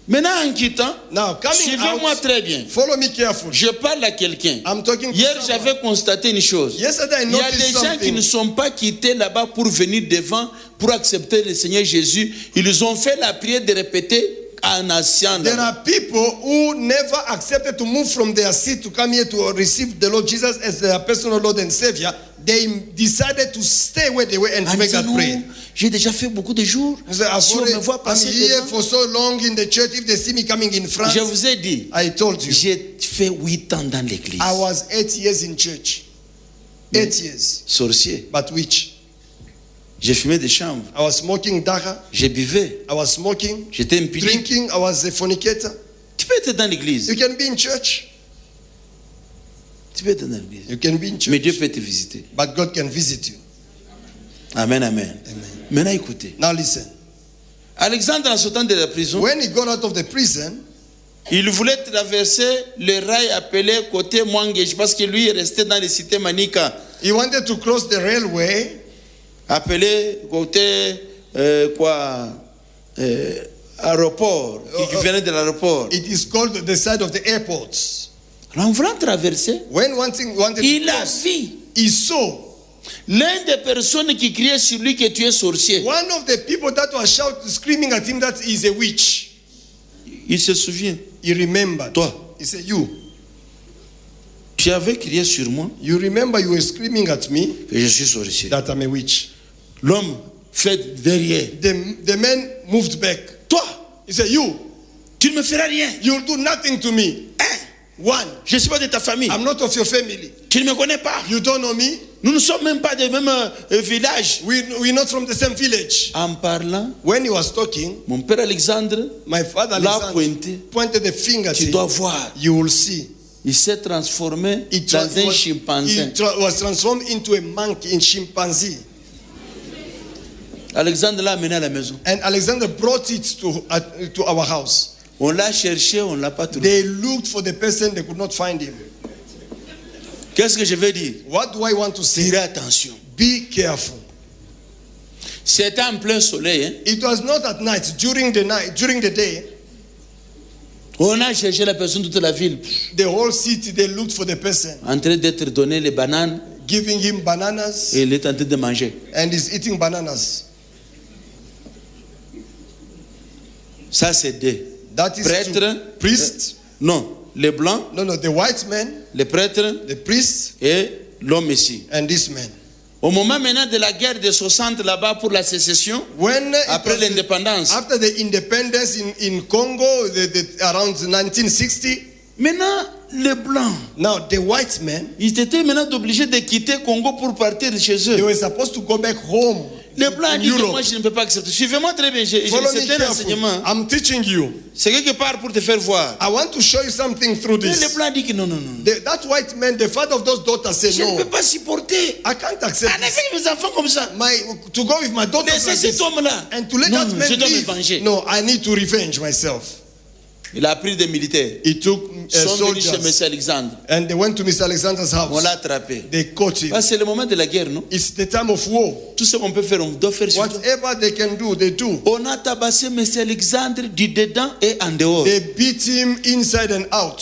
Maintenant, en quittant, Now, coming suivez-moi out, très bien. follow me carefully. Je parle à quelqu'un. I'm talking to Hier, someone. j'avais constaté une chose. Yesterday, I Il y a des noticed gens qui ne something. sont pas quittés là-bas pour venir devant, pour accepter le Seigneur Jésus. Ils ont fait la prière de répéter en assis. There are people who never accepted to move from their seat to come here to receive the Lord Jesus as their personal Lord and Savior. They decided to stay where they were and to make that prayer. J'ai déjà fait beaucoup de jours. They say, Si on me voit I'm passer here devant, for so long in the church. If they see me coming in front, je vous ai dit, I told you. j'ai fait 8 ans dans l'église. I was 8 years in church. 8 years. Sorcier. But which? J'ai fumé des chambres. I was smoking dagga. Je buvais. I was smoking, J'étais impudent. drinking. I was a fornicator. Tu peux être dans l'église. You can be in church. Tu peux être dans l'église. You can be in Mais Dieu church. peut te visiter. But God can visit you. Amen, amen. Amen. Maintenant, écoutez. Now listen. Alexandre, en sortant de la prison, When he got out of the prison, il voulait traverser le rail appelé côté Mwangej parce que lui est resté dans les cités Manika, he wanted to cross the railway appelé côté aéroport, qui venait de l'aéroport. It is called the side of the airport. En voulant traverser, When wanted il to a cross, vu he saw l'un des personnes qui criait sur lui que tu es sorcier. one of the people that was screaming at him that he is a witch. Il se souvient. He remembered. Toi, He said, you tu avais crié sur moi remember you were screaming at me que je suis sorcier. that I'm a witch. L'homme fait derrière. The man moved back. Toi, He said, you tu ne me feras rien. will do nothing to me. One, Je ne suis pas de ta famille. I'm not of your family. Tu ne me connais pas. You don't know me. Nous ne sommes même pas du même village. We're not from the same village. En parlant, When he was talking, mon père Alexandre my father l'a Alexander pointé. pointed the finger at Tu him. dois voir. You will see. Il s'est transformé dans un chimpanzé. Was transformed into a monkey in chimpanzee. Alexandre l'a amené à la maison. And Alexander brought it to our house. On l'a cherché, on ne l'a pas trouvé. They looked for the person, they could not find him. Qu'est-ce que je veux dire? What do I want to say? Tirez attention. Be careful. C'était en plein soleil. Hein? It was not at night, during the day. On a cherché la personne toute la ville. The whole city, they looked for the person, En train d'être donné les bananes giving him bananas, et il est en train de manger. and he's eating bananas. Ça c'est des That is prêtres. two priests. Non, les blancs, No, the white man, les prêtres the priests, et l'homme ici. and this man. Au moment maintenant de la guerre de 60 là-bas pour la sécession, When après l'indépendance, after the independence in Congo, around 1960, maintenant les blancs, now the white men, ils étaient maintenant obligés de quitter Congo pour partir de chez they eux. were supposed to go back home. Les blancs in disent que Europe. moi je ne peux pas accepter. Suivez-moi très bien, Follow me c'est un carefully. enseignement. I'm teaching you. C'est quelque part pour te faire voir. I want to show you something through Mais les this. blancs disent que non, non, non. That white man, the father of those daughters, said, Je ne no, peux pas supporter. I can't accept En this. effet, mes enfants comme ça. To go with my daughters Laissez like cet this, homme-là. and to let Non, that non, man je dois me live. venger. No, I need to revenge myself. Il a pris des militaires. He took Ils sont venus chez M. soldiers, Alexandre. and they went to Mr. Alexander's On house. l'a attrapé. They caught him. C'est le moment de la guerre, non? It's the time of war. Tout ce qu'on peut faire, on doit faire sur toi. Whatever they can do, they do. On a tabassé M. Alexandre du dedans et en dehors. They beat him inside and out.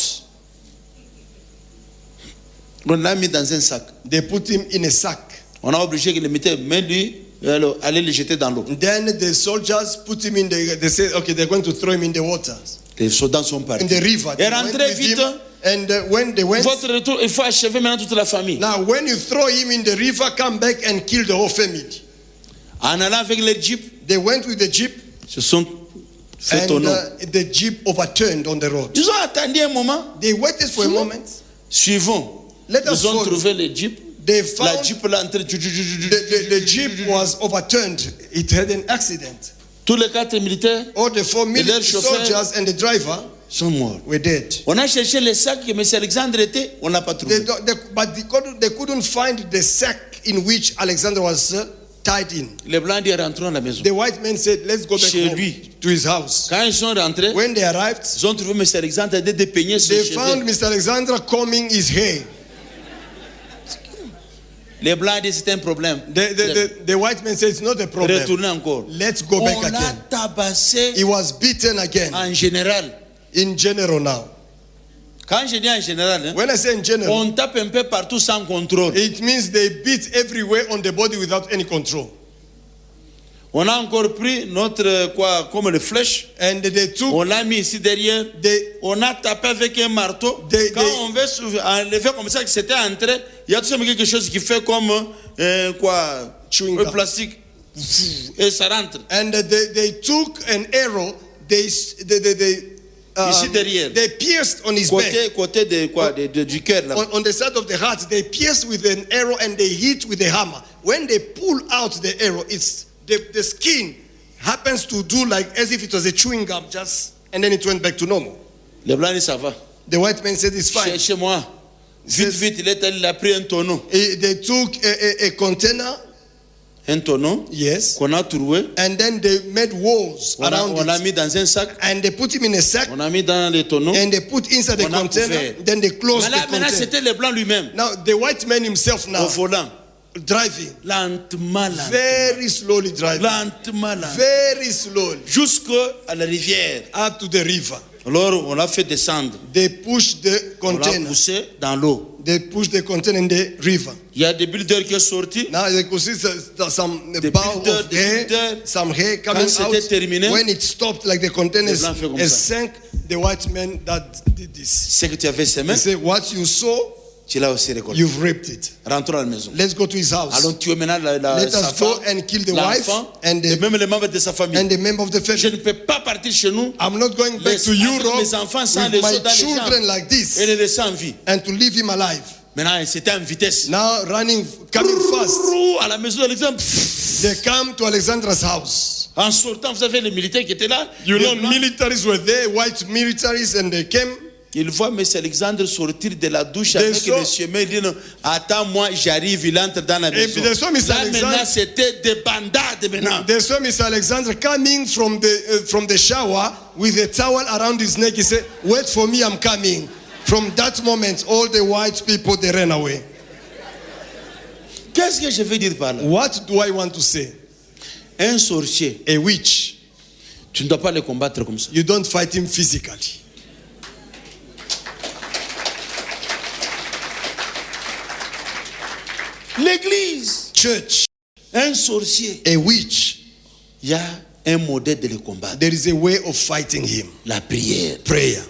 On l'a mis dans un sac. They put him in a sack. On a obligé que le militaire, mais lui, allait le jeter dans l'eau. Then the soldiers put him in they said, okay, they're going to throw him in the water, Les soldats sont partis. in the river. Et They went rentrez with vite. him, and when they went, Votre retour, il faut achever maintenant toute la famille. now when you throw him in the river, come back and kill the whole family. En allant avec leur jeep, They went with the jeep, se sont fait au and nom. the jeep overturned on the road. Ils ont attendu un moment. They waited for a moment. Suivons. Let us Ils ont follow. trouvé le jeep. They La found jeep là en train de... the jeep was overturned. It had an accident. Tous les 4 militaires All the 4 military chauffeur. soldiers and the driver sont morts. were dead. On a cherché les sacs que M. Alexandre était, on n'a pas trouvé. They couldn't find the sack in which Alexander was tied in. Les blancs disent rentrons à la maison. The white men said, let's go back Chez home lui. to his house. Quand ils sont rentrés, When they arrived, ils ont trouvé M. Alexandre de dépeigner ses they found cheveux. Mr. Alexander combing his hair. Les blancs disent c'est un problème. The white man said, it's not a problem. Retournez encore. Let's go back On l'a again. tabassé He was beaten again. en général. In general now. Quand je dis en général, hein, When I say in general, on tape un peu partout sans contrôle. it means they beat everywhere on the body without any control. On a encore pris notre, comme les flèches, And they took, on l'a mis ici derrière, they, on a tapé avec un marteau. They- Quand they- on veut enlever comme ça, que c'était entré, il y a tout simplement quelque chose qui fait comme Chewing un gum. plastique. Et ça rentre. and they took an arrow, Ici derrière. they pierced on his back. Côté du cœur là. On the side of the heart, they pierced with an arrow and they hit with a hammer. When they pull out the arrow, it's the skin happens to do like as if it was a chewing gum, just and then it went back to normal. Les blancs disent ça va. The white man said, "It's fine." Cherchez-moi. Vite, il est allé, il a pris un tonneau. They took a container, Un tonneau yes, qu'on a trouvé. and then they made walls around On l'a it, mis dans un sac. and they put him in a sack, On a mis dans les tonneaux. and they put inside the On a container. couvert. Then they closed Mais là, the maintenant, container. c'était le blanc lui-même. Now the white man himself Au now volant. driving. Lentement, lentement. Very slowly driving. Lentement, lentement. Very slowly. Jusqu'à la rivière. Up to the river. Alors, on l'a fait descendre. They push the On l'a container. poussé dans l'eau. They push the container in the river. Il y a des builders qui sont sortis. Now they could see some The bow builder, of the hair, builder. some hair coming Quand out. c'était terminé, When it stopped, like the container les Blancs fait comme ça. sank, the white men that did this. Ce que tu avais semé, They say, what you sow, tu l'as aussi récolté. you've reaped it. Rentrons à la maison. Let's go to his house. Allons tuer maintenant Let sa us go femme, and kill the wife l'enfant, and et the, même les membres de sa famille. and the member of the Je family. ne peux pas partir chez nous I'm not going back to avec Europe mes enfants sans with les my autres dans les children jambes like this et les laisser en vie. and to leave him alive. Maintenant, c'était en vitesse. Now running, coming fast. À la maison d'Alexandre. They come to Alexandra's house. En sortant, vous savez, les militaires qui étaient là, You les know, Blancs, militaries were there, white militaries, and they came. ils voient M. Alexandre sortir de la douche They avec saw- le chemin. Il dit, attends-moi, j'arrive. Il entre dans la maison. puis they saw Mr. Là, Alexandre- maintenant, c'était des bandades maintenant. They saw Mr. Alexander coming from the shower with a towel around his neck. He said, "Wait for me, I'm coming." From that moment, all the white people they ran away. Qu'est-ce que je veux dire par là? What do I want to say? Un sorcier, A witch, tu ne dois pas le combattre comme ça. you don't fight him physically. L'église, Church, un sorcier, a witch, il y a un modèle de le combattre. there is a way of fighting him. La prière. Prayer.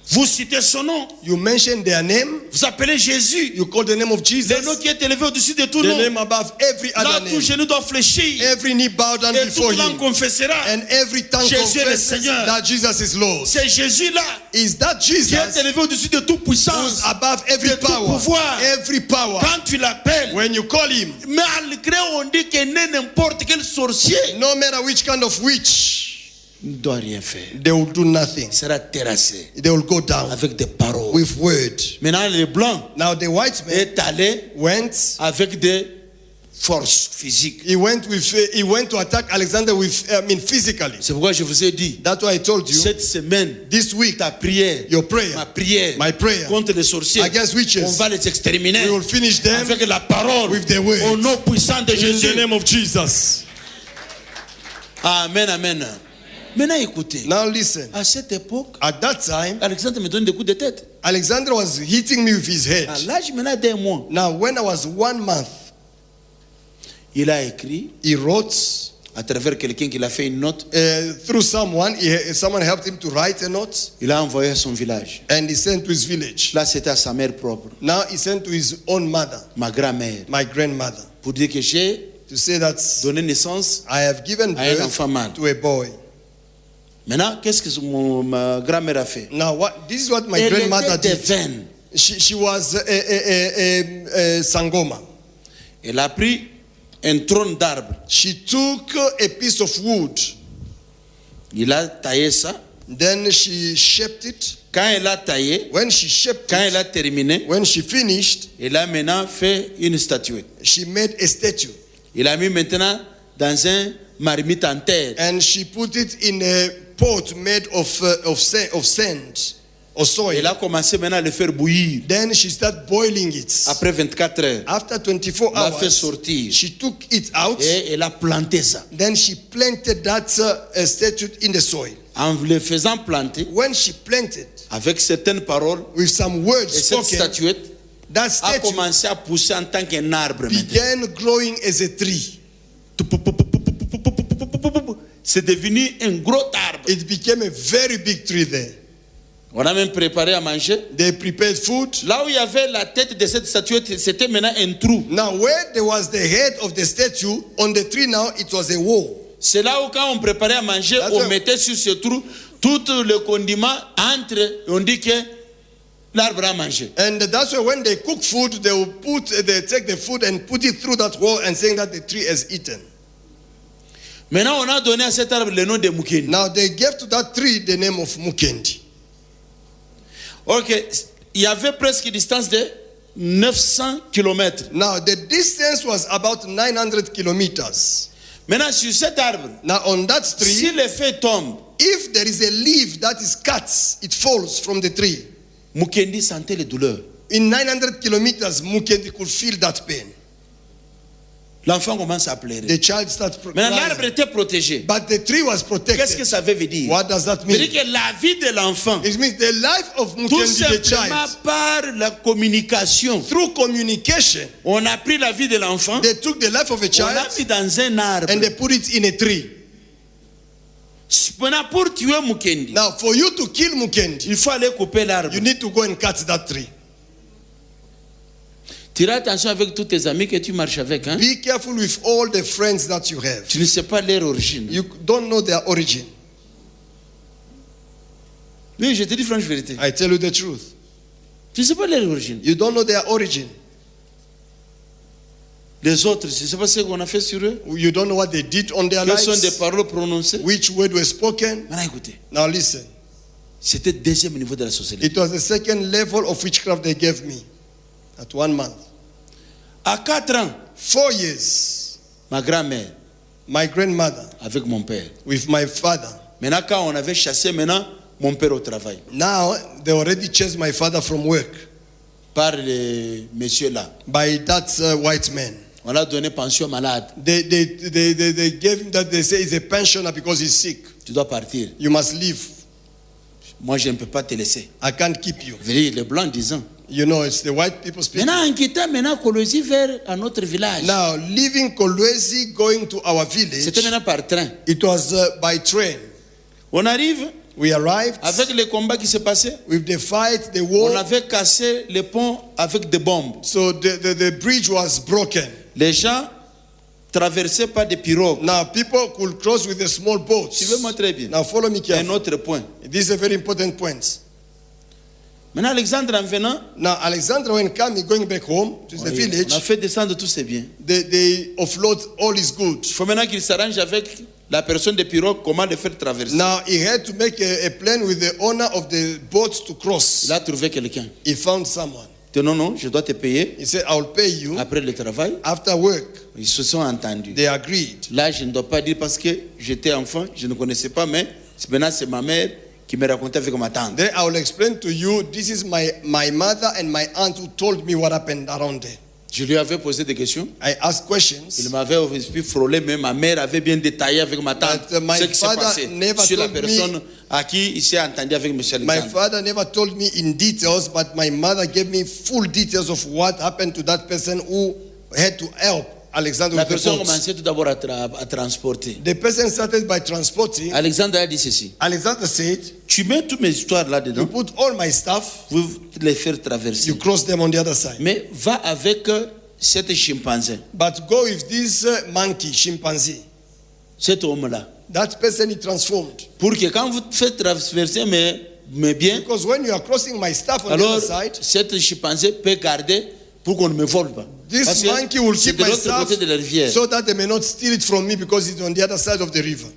Vous citez son nom, You mention their name, vous appelez Jésus, you call the name of Jesus, le nom qui est élevé au-dessus de tout the nom. name above every Là, other tout name. genou doit fléchir. Every knee bow down Et before toute langue him. confessera. And every tongue Jésus est le confesses Seigneur. that Jesus is Lord. C'est Jésus-là Is that qui est Jesus élevé au-dessus de toute who's puissance. above every de tout power? pouvoir. Every power. Quand tu l'appelles, When you call him, malgré on dit que n'est n'importe quel sorcier, no matter which kind of witch, ne doit rien faire. they will do nothing. Il sera terrassé They will go down avec des paroles. with word. Maintenant, le blanc Now the white man est allé went. avec des forces physiques. He went to attack Alexander with, physically. C'est pourquoi je vous ai dit, That's why I told you. cette semaine, This week, ta prière, your prayer, ma prière my prayer contre les sorciers, against witches, on va les exterminer we will finish them avec la parole with the word. au nom puissant de in Jésus. the name of Jesus. Amen, amen. Maintenant, écoutez, Now listen. à cette époque, At that time, Alexandre me donne des coups de tête. Alexander was hitting me with his head. À l'âge maintenant d'un mois, Now, when I was 1 month, il a écrit he wrote à travers quelqu'un qui l'a fait une note. through someone. Someone helped him to write a note, Il a envoyé à son village. and he sent to his village. Là, c'était à sa mère propre, Now he sent to his own mother, ma grand-mère, my grandmother, pour dire que j'ai to say that donné naissance. I have given À un birth enfant mâle. to a boy. Maintenant, qu'est-ce que ma grand-mère a fait? Now, this is what my Elle grandmother était did. vaine. She was a sangoma. Elle a pris un tronc d'arbre. She took a piece of wood, Il a taillé ça. then she shaped it. Quand elle a taillé, When she shaped quand elle it, a terminé, when she finished, elle a maintenant fait une statuette. she made a statue, Il a mis maintenant dans un marmite en terre. and she put it in a pot made of sand or soil. Elle a commencé maintenant à le faire bouillir. Then she started boiling it. Après 24 heures, After 24 elle l'a fait hours, sortir. she took it out. Et elle a planté ça. Then she planted that statue in the soil. En le faisant planter, When she planted, avec certaines paroles, with some words et cette spoken, statuette that a statue commencé à pousser en tant qu'un arbre maintenant. began growing as a tree. C'est devenu un gros arbre. It became a very big tree there. On a même préparé à manger. They prepared food. Là où il y avait la tête de cette statuette, c'était maintenant un trou. Now, where there was the head of the statue, on the tree now, it was a wall. C'est là où quand on préparait à manger, That's on right. mettait sur ce trou tout le condiment entre, on dit que l'arbre a mangé. And that's why when they cook food, they take the food and put it through that wall and saying that the tree has eaten. Maintenant, on a donné à cet arbre le nom de Mukendi. Now, they gave to that tree the name of Mukendi. Ok, il y avait presque une distance de 900 km. Now, the distance was about 900 kilometers. Maintenant, sur cet arbre, Now, on that si tree, les feuilles tombent, if there is a leaf that is cut, it falls from the tree. Mukendi sentait les douleurs. in 900 kilometers, Mukendi could feel that pain. L'enfant commence à pleurer. The child starts Maintenant, l'arbre crying. était protégé. But the tree was Qu'est-ce que protected. ça veut dire? What does that Ça veut mean? dire que la vie de l'enfant, It means the life of tout Mukendi, the simplement child, par la communication, through communication, on a pris la vie de l'enfant, they took the life of a on child l'a mis dans un arbre. and they put it in a tree. Maintenant, pour tuer Mukendi, Now, for you to kill Mukendi, il faut aller couper l'arbre. you need to go and cut that tree. Tire attention avec tous tes amis que tu marches avec. Hein? Be careful with all the friends that you have. Tu ne sais pas leur origine. You don't know their origin. Oui, je te dis franche vérité. I tell you the truth. Tu ne sais pas leur origine. You don't know their origin. Les autres, je ne sais pas ce qu'on a fait sur eux. You don't know what they did on their Quelles sont des lives. paroles prononcées. Which word were spoken. Maintenant, écoutez. Now listen. C'était le deuxième niveau de la société. It was the second level of witchcraft they gave me. At 1 month. À 4 ans, 4 years. ma grand-mère, My grandmother avec mon père. with my father. Maintenant, quand on avait chassé, maintenant, mon père au travail. Now they already chased my father from work Par les messieurs là. by that white man. On l'a donné pension malade. They gave him that, they say he's a pensioner because he's sick. Tu dois partir. You must leave. Moi, je ne peux pas te laisser. I can't keep you. Je veux dire, les blancs disant. You know, it's the white people speaking. Maintenant, en quittant maintenant Kolwezi vers un autre village. Now, leaving Kolwezi, going to our village, C'était maintenant par train. it was by train. On arrive We arrived avec les combats qui se passaient. with the fight, the On war. avait cassé le pont avec des bombes. So the bridge was broken. Les gens traversaient par des pirogues. Now, people could cross with the small boats. Suivez-moi très bien. Now, follow me Un carefully. autre point. This is a very important point. Maintenant, Alexandre, en venant, Now, Alexander, when coming, going back home to the village, on a fait descendre tous ses biens. they offload all his goods. Il faut maintenant qu'il s'arrange avec la personne des pirogues comment le faire traverser. Now, he had to make a plan with the owner of the boat to cross. Il a trouvé quelqu'un. He found someone. Il dit non, non, je dois te payer He said, I'll pay you après le travail. after work. Ils se sont entendus. They agreed. Là, je ne dois pas dire parce que j'étais enfant, je ne connaissais pas, mais maintenant c'est ma mère qui me racontait avec ma tante. Then I will explain to you, this is my mother and my aunt who told me what happened around there. Je lui avais posé des questions. I asked Il questions. m'avait aussi frôlé, mais ma mère avait bien détaillé avec ma tante But, my ce qui s'est father passé never sur la told me- personne à qui il s'est entendu avec M. My Alexandre. father never told me in details, but my mother gave me full details of what happened to that person who had to help Alexander La with the personne boat. commençait tout d'abord à transporter. The person started by transporting. Alexandre a dit ceci. Alexander said, Tu mets toutes mes histoires you là-dedans, put all my stuff, vous les faire traverser. you cross them on the other side. Mais va avec cet chimpanzé, But go with this monkey, chimpanzee. cet homme-là. That person he transformed. Pour que quand vous faites traverser mes biens, Because when you are crossing my stuff on the alors other side, cet chimpanzé peut garder pour qu'on ne me vole pas. Parce this que monkey will c'est keep de my l'autre stuff côté de la rivière. so that they may not steal it from me because it's on the other side of the river.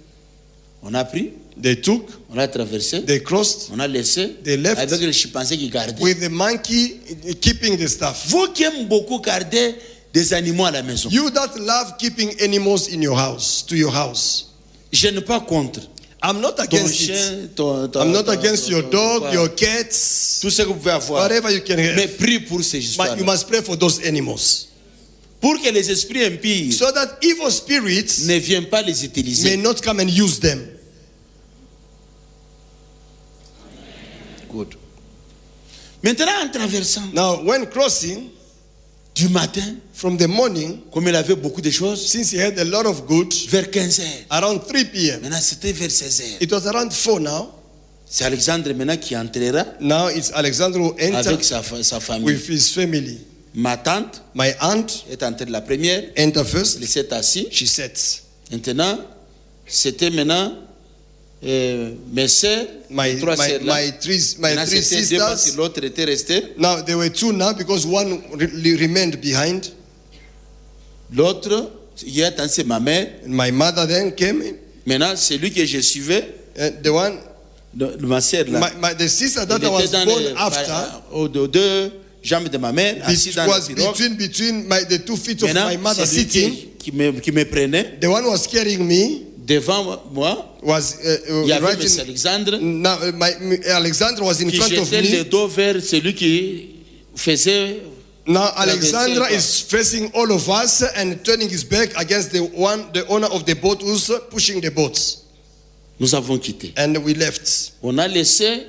On a pris, They took, on a traversé, they crossed on a laissé They left avec le chimpanzé qui gardait. with the monkey keeping the stuff. Vous qui aimez beaucoup garder des animaux à la maison, You that love keeping animals in your house, to your house. je ne suis pas contre. I'm not Ton against it. chien, I'm not against your dog, your cats, tout ce que vous pouvez avoir. whatever you can Mais have. prie pour ces histoires. But you must pray for those animals. Pour que les esprits impies So that evil spirits ne viennent pas les may utiliser. not come and use them. Good. Maintenant, en traversant Now, when crossing du matin, from the morning, comme il avait beaucoup de choses, since he had a lot of goods, vers 15 heures. around 3 p.m., Maintenant, c'était vers 16 heures. it was around 4 now. C'est Alexandre maintenant qui entrera Now it's Alexander who avec entered sa famille. with his family. Ma tante My aunt est entrée de la première, entered first. elle s'est assise. She sat. Maintenant, c'était maintenant mes sœurs, My, les trois my, sœurs là. my three, my Maintenant, three c'était deux parce que sisters. l'autre était resté. Now there were 2 now because one remained behind. L'autre, il a attendu ma mère. And my mother then came in. Maintenant, celui que je suivais, And the one, ma sœur là, the sister that il I was était dans born les, after, aux deux jambes de ma mère, assis it dans la was pirogue. between the 2 feet of Maintenant, my mother c'est lui sitting. qui me prenait. The one who was carrying me Devant moi, was il y avait right M. in, Alexandre now, Alexander was in qui front of jetait le me. dos vers celui qui faisait. Now Alexander is facing all of us and turning his back against the owner of the boat who's pushing the boats. Nous avons quitté. And we left. On a laissé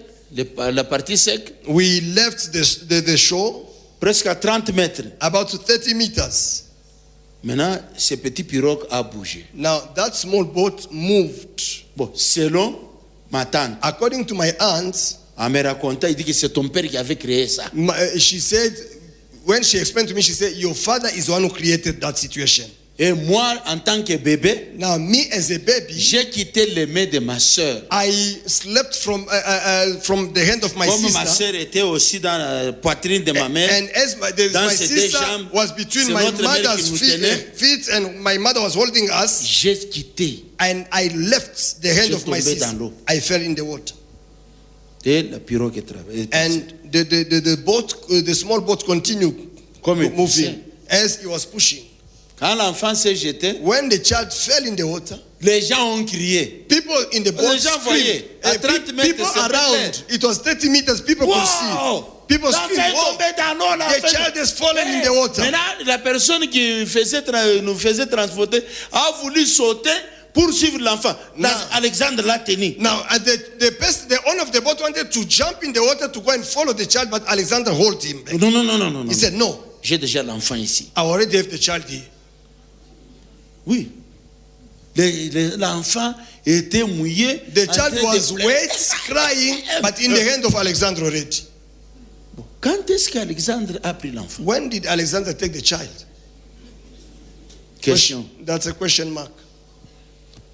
la partie sec. We left the shore. Presque à 30 mètres. About 30 meters. Maintenant, ce petit pirogue a bougé. Now that small boat moved. Bon, selon ma tante. According to my aunt, elle me racontait, il dit que c'est ton père qui avait créé ça. She said, when she explained to me, she said, your father is the one who created that situation. Et moi, en tant que bébé, now me as a baby, j'ai quitté les mains de ma sœur. I slept from the hand of my Comme sister. ma sœur était aussi dans la poitrine de ma mère. And as my sister was between my mother's feet and my mother was holding us. J'ai quitté. And I left the hand of my sister. I fell in the water. Et la pirogue est traversée. And the boat, the small boat continued moving as he was pushing. Quand l'enfant s'est jeté, when the child fell in the water, les gens ont crié. People in the boat screamed. People around, it was 30 meters, people could see. People screamed, "Whoa, the child has fallen in the water." Maintenant, la personne qui nous faisait transporter a voulu sauter pour suivre l'enfant. Alexandre l'a tenu. Now, the owner of the boat wanted to jump in the water to go and follow the child, but Alexander held him back. No. He said, "No. J'ai déjà l'enfant ici." I already have the child here. Oui. L'enfant était mouillé. The child was wet, crying, but in the hand of Alexander already. Quand est-ce qu'Alexandre a pris l'enfant? When did Alexander take the child? Question. That's a question mark.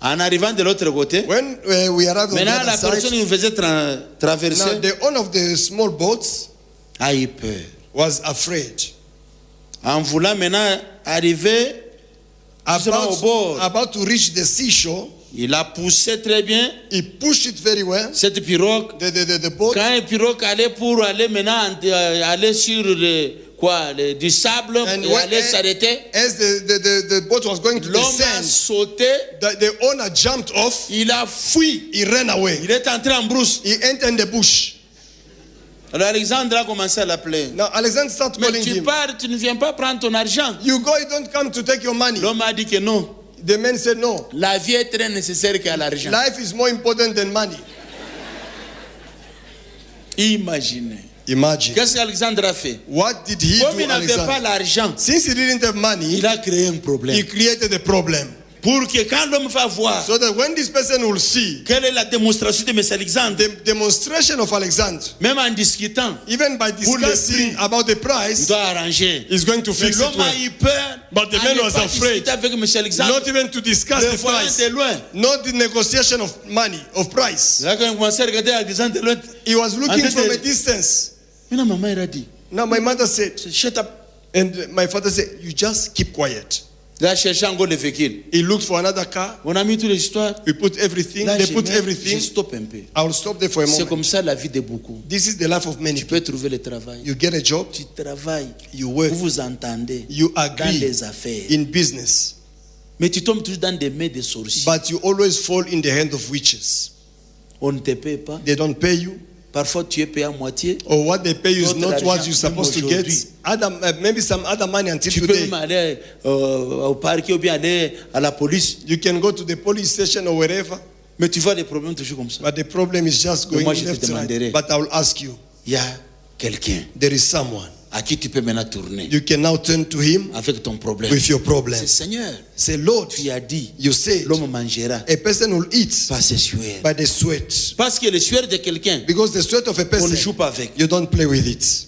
En arrivant de l'autre côté, when we arrived on the maintenant other la personne qui nous faisait traverser, now the owner of the small boats a eu peur. Was afraid. En voulant maintenant arriver about to reach the seashore, il a poussé très bien. He pushed it very well. Cette pirogue, the boat. Quand un pirogue allait pour aller maintenant aller sur du sable et aller s'arrêter, as the boat was going to l'homme descend, a sauté. The owner jumped off. Il a fui. He ran away. Il est entré en brousse. He entered in the bush. Alors Alexandre a commencé à l'appeler. Now Alexander started calling him. Mais tu pars, tu ne viens pas prendre ton argent. You go, you don't come to take your money. L'homme a dit que non. The man said no. La vie est très nécessaire que l'argent. Life is more important than money. Imaginez. Imagine. Qu'est-ce qu'Alexandre a fait? What did he Comme do, il n'avait pas l'argent, since he didn't have money, il a créé un problème. He created a problem. Pour que quand l'homme va voir, so that when this person will see, quelle est la démonstration de M. Alexandre, the demonstration of Alexander, même en discutant, even by discussing about the price, il doit arranger. He's going to fix it well. L'homme a eu peur, but the man was afraid, avec M. Alexandre, not even to discuss the price, not the negotiation of money, of price. Là, quand il commençait à regarder Alexandre, he was looking from a distance. Maintenant, maman a dit, now my mother said, shut up. And my father said, you just keep quiet. Là, cherchant encore le véhicule. He looked for another car. On a mis toute l'histoire. We put everything. Là, they put everything. Je stoppe un peu. I will stop there for a moment. C'est comme ça la vie de beaucoup. This is the life of many. Tu peux trouver le travail. You get a job. Tu travailles. You work. Vous vous entendez. You agree dans les affaires. In business. Mais tu tombes toujours dans des mains de sorciers. But you always fall in the hand of witches. On ne te paye pas. They don't pay you. Parfois tu es payé à moitié. Or what they pay you is not what you're supposed to get. Maybe some other money until tu today. Tu peux même aller au parquet ou bien aller à la police. You can go to the police station or wherever. Mais tu vois les problèmes toujours comme ça. But the problem is just going left right. But I will ask you. Il y a quelqu'un. There is someone. À qui tu peux maintenant tourner. You can now turn to him avec ton problème. With your problem. C'est Seigneur. Say, Lord, tu as dit. You said. L'homme mangera. A person will eat. Par ses sueurs. By the sweat. Parce que le sueur de quelqu'un. Because the sweat of a person. On ne joue pas avec. You don't play with it.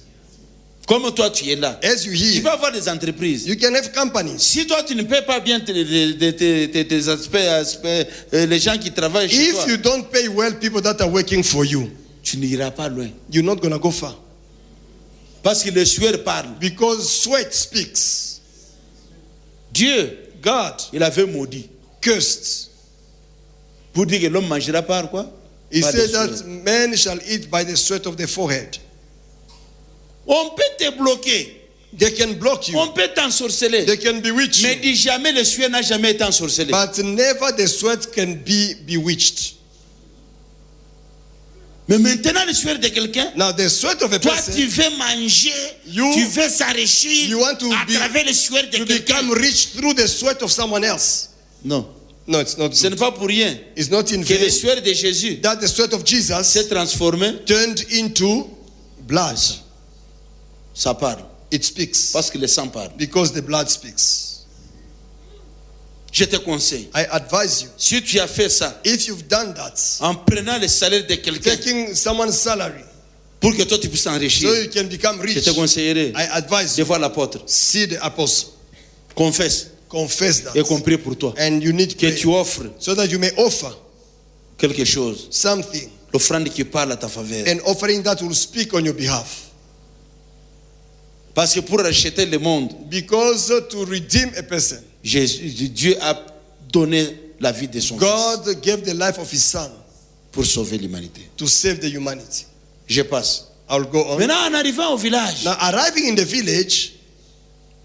Comme toi tu es là. As you hear. Tu peux avoir des entreprises. You can have companies. Si toi tu ne paies pas bien tes aspects, les gens qui travaillent chez toi. If you don't pay well people that are working for you. Tu n'iras pas loin. You're not gonna go far. Parce que le sueur parle. Because sweat speaks. Dieu, God, il avait maudit. Cursed. Pour dire que l'homme mangera par quoi? He said that man shall eat by the sweat of the forehead. On peut te bloquer. They can block you. On peut t'ensorceler. They can bewitch you. Mais dis jamais le sueur n'a jamais été ensorcelé. But never the sweat can be bewitched. Mais maintenant, le sueur de quelqu'un, Now the sweat of a toi, person, tu veux manger, You- tu veux s'enrichir you want to à be- travers le sueur de to quelqu'un. become rich through the sweat of someone else. Non, No, it's not ce good. n'est pas pour rien It's not in que le vain sueur de Jésus that the sweat of Jesus s'est transformé. turned into blood. Ça parle, It speaks parce que le sang parle. because the blood speaks. Je te conseille, I advise you, si tu as fait ça, if you've done that, en prenant le salaire de quelqu'un taking someone's salary pour que toi tu puisses so enrichir, you can become je rich, te conseillerais I advise de you, voir l'apôtre. see the apostle, Confesse confess et that, compris pour toi. and you need Que prayer tu offres so that you may offer quelque chose, something, l'offrande qui parle à ta faveur. an offering that will speak on your behalf. Parce que pour racheter le monde, Because to redeem a person, Dieu a donné la vie de son fils God gave the life of his son pour sauver l'humanité. to save the humanity. Je passe. I'll go on. Maintenant, en arrivant au village, Now, arriving in the village,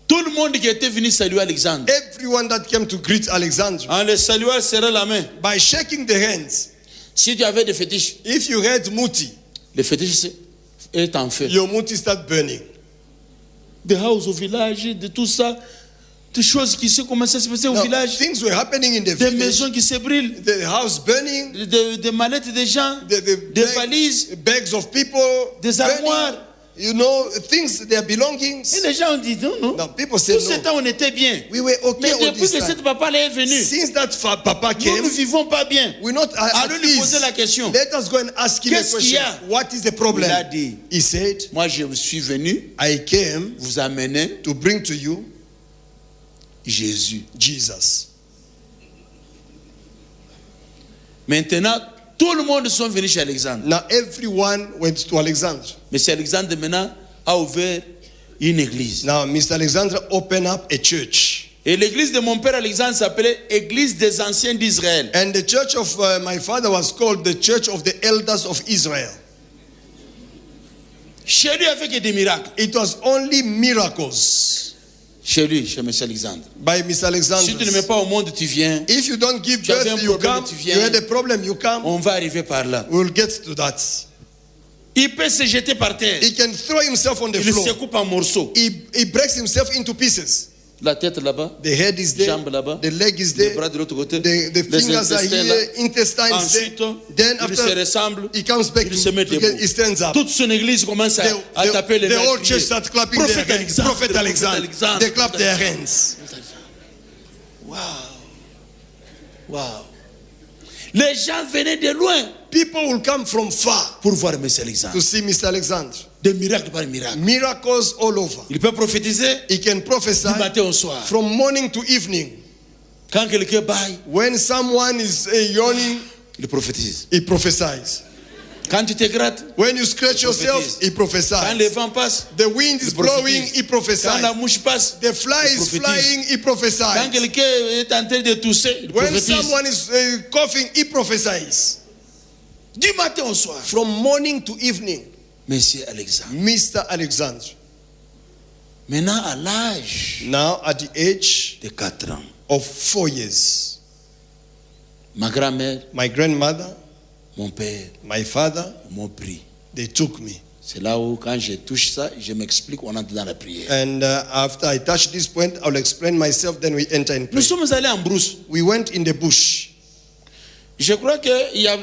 tout le monde qui était venu saluer Alexandre, everyone that came to greet Alexander, en le saluant, serrait la main. by shaking the hands, Si tu avais des fétiches, if you had muti, les fétiches est en feu. your muti start burning. Des houses au village, de tout ça, des choses qui se commençaient à se passer au Now, village, things were happening in the des village, maisons qui se brûlent, the house burning, des mallettes de gens, the des valises, bags of people, des burning, armoires. you know, things, their belongings. Et les gens ont dit non, non. Now, people say Tout ce no. temps, on était bien. We were okay Mais all depuis this que time. cette papa-là est venu, Since that papa nous ne came, vivons pas bien. we're not at Allons lui poser ease. la question. Let us go and ask him a Qu'est-ce qu'il y question. a? What is the problem? Il a dit, He said, moi je suis venu I came vous amener to bring to you Jésus. Jesus. Maintenant, tout le monde sont venus chez Alexandre. Now everyone went to Alexander. Mais c'est Alexandre maintenant a ouvert une église. Now Mr. Alexander opened up a church. Et l'église de mon père Alexandre s'appelait Église des anciens d'Israël. And the church of my father was called the Church of the Elders of Israel. Chez lui, il a fait que des miracles. It was only miracles Chez lui, chez M. Alexandre. by Mr. Alexander. Si tu ne mets pas au monde, tu viens. If you don't give Tu avais birth, un you problème, come. tu viens. You had a problem, you come. On va arriver par là. We will get to that. Il peut se jeter par terre. He can throw himself on the Il se floor. coupe en morceaux. He breaks himself into pieces. La tête là-bas, The head is there, jambes là-bas, the leg is les there, bras de l'autre côté, the les fingers are intestins là. here, intestines Ensuite, there. Then il se after ressemble, he comes back il se met to debout. he stands up. Toute son église commence à taper les The mains. whole church starts clapping their Prophète hands. Alexandre, Prophet Alexander. They clap their hands. Wow. Wow. Les gens venaient de loin People will come from far pour voir M. Alexandre. to see Mr. Alexander. Des miracles par miracles. Miracles all over. Il peut prophétiser He can prophesy du matin au soir. from morning to evening. Quand quelqu'un baille, When someone is yawning, il prophétise. he prophesies. Quand tu te grattes, When you scratch yourself, he quand prophesies. le vent passe, The wind is il blowing, prophétise. he prophesies. Quand la mouche passe, The fly il is prophétise. flying, he Quand prophesies. quelqu'un est en train de tousser, il When prophétise. someone is coughing, he prophesies. Du matin au soir. From morning to evening, Monsieur Alexandre. Mr. Alexander. Maintenant, à l'âge Now, at the age de 4 ans, of 4 years, ma grand-mère, my grandmother, mon père my father, m'ont pris. they took me. C'est là où, quand je touche ça, je m'explique, on entre dans la prière. And after I touch this point, I'll explain myself, then we enter in Nous prayer. sommes allés en brousse. We went in the bush. Je crois que il y a,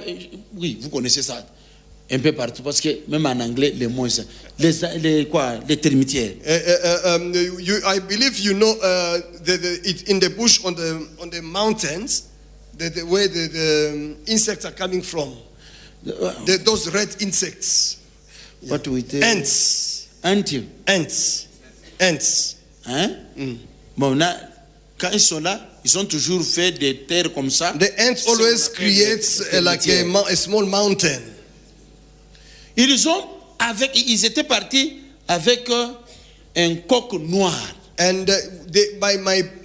oui, vous connaissez ça un peu partout parce que même en anglais les mots les termitières. I believe you know in the bush on the mountains, where the insects are coming from. Those red insects. What we tell Ants. Ants. Ants. Hein? Bon, là, quand ils sont là, ils ont toujours fait des terres comme ça. The ants always create like a small mountain. Ils étaient partis avec un coq noir. And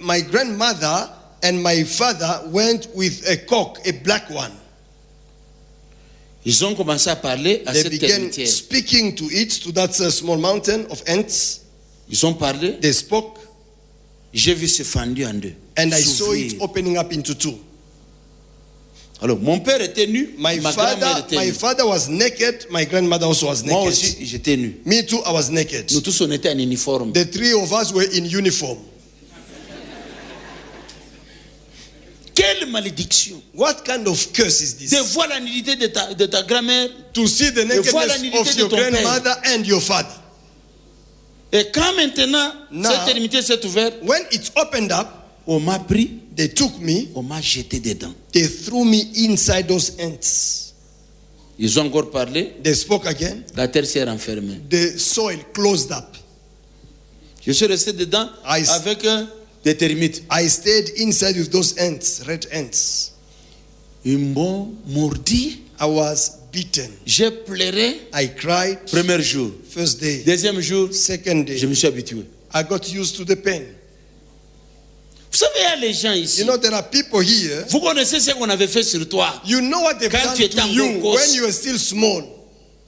my grandmother and my father went with a cock, a black one. Ils ont commencé à parler à They cette began termitière. speaking to it, to that small mountain of ants. Ils ont parlé. They spoke, J'ai vu se fendu en deux. and I saw s'ouvrir. it opening up into two. Alors, mon père était nu, My ma grand-mère father, était my nue. father was naked. My grandmother also was Moi naked. aussi, j'étais nu. Me too, I was naked. Nous tous, on était en uniforme. The three of us were in uniform. Quelle malédiction What kind of curse is de this? voir la nudité de ta grand-mère. To see the voilà nakedness l'unité of de your ton père. grandmother and your father. Et quand maintenant, Now, cette intimité s'est ouverte, When it opened up, on m'a pris, they took me, on m'a jeté dedans. they threw me inside those ants. Ils ont encore parlé, They spoke again. la terre s'est renfermée. The soil closed up. Je suis resté dedans I- avec des termites. I stayed inside with those ants, red ants. Ils m'ont mordi. I was beaten. J'ai pleuré. I cried. Premier jour. First day. Deuxième jour, Second je day. me suis habitué. I got used to the pain. Vous savez, il y a les gens ici. You know, there are people here. Vous connaissez ce qu'on avait fait sur toi. You know what they've Quand done tu étais to you encore when gosse. you were still small.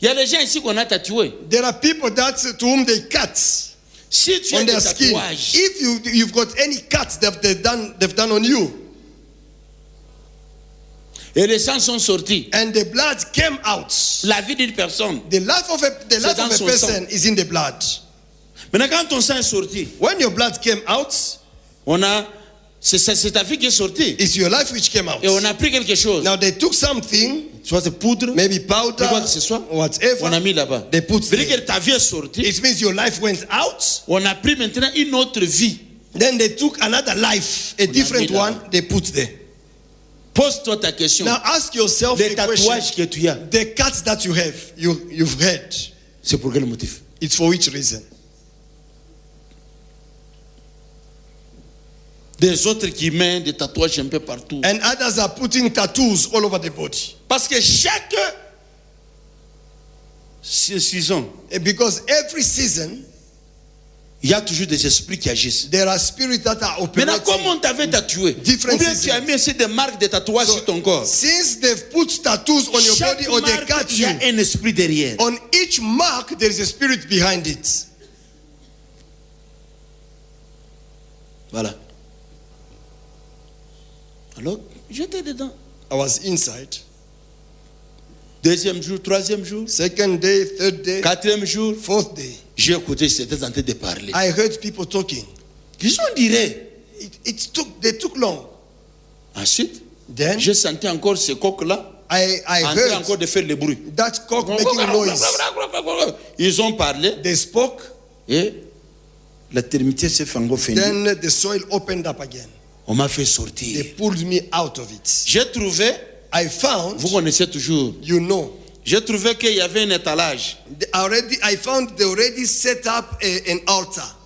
Il y a les gens ici qu'on a tatoués. There are people to whom they cut Si tu as on des their skin. tatouages, If you've got any cuts that they've done on you, et les sangs sont sortis, and the blood came out, la vie d'une personne. the life of a dans son person is in the blood. Maintenant, quand ton sang est sorti, When your blood came out, on a, c'est ta vie qui est sortie. it's your life which came out. Et on a pris quelque chose. Now they took something, Soit c'est poudre, maybe powder, quoi que ce soit, on a whatever. mis là-bas. They put C'est-à-dire there. que ta vie est sortie. It means your life went out. On a pris maintenant une autre vie. Then they took another life, a different mis là-bas. one, they put there. Pose-toi ta question. Now ask yourself Les a tatouages question. que tu as, The cuts that you have, you've had, c'est pour quel motif? it's for which reason? Des autres qui mettent des tatouages un peu partout. And others are putting tattoos all over the body. Parce que chaque saison, Because every season, il y a toujours des esprits qui agissent. there are spirits that are Maintenant, operating. comment on t'avait tatoué? Different Ou bien tu seasons. as mis aussi des marques de tatouage sur ton corps. Since they've put tattoos on your Chaque body or they marque, cut il y a you, un esprit derrière. on each mark there is a spirit behind it. Voilà. Alors, j'étais dedans. I was inside. Deuxième jour, troisième jour, Second day, third day, quatrième jour, fourth day. j'ai écouté, c'était en train de parler. I heard people talking. Ils ont dirait. They took long. Ensuite, Then j'ai senti encore ce coq-là I en train heard encore de faire le bruit. that cock making noise. Ils ont parlé They spoke. et la termité s'est fait encore finir. Then the soil opened up again. On m'a fait They sortir. pulled me out of it. J'ai trouvé, I found, vous connaissez toujours, you know, j'ai trouvé qu'il y avait un étalage. I found they already set up an altar.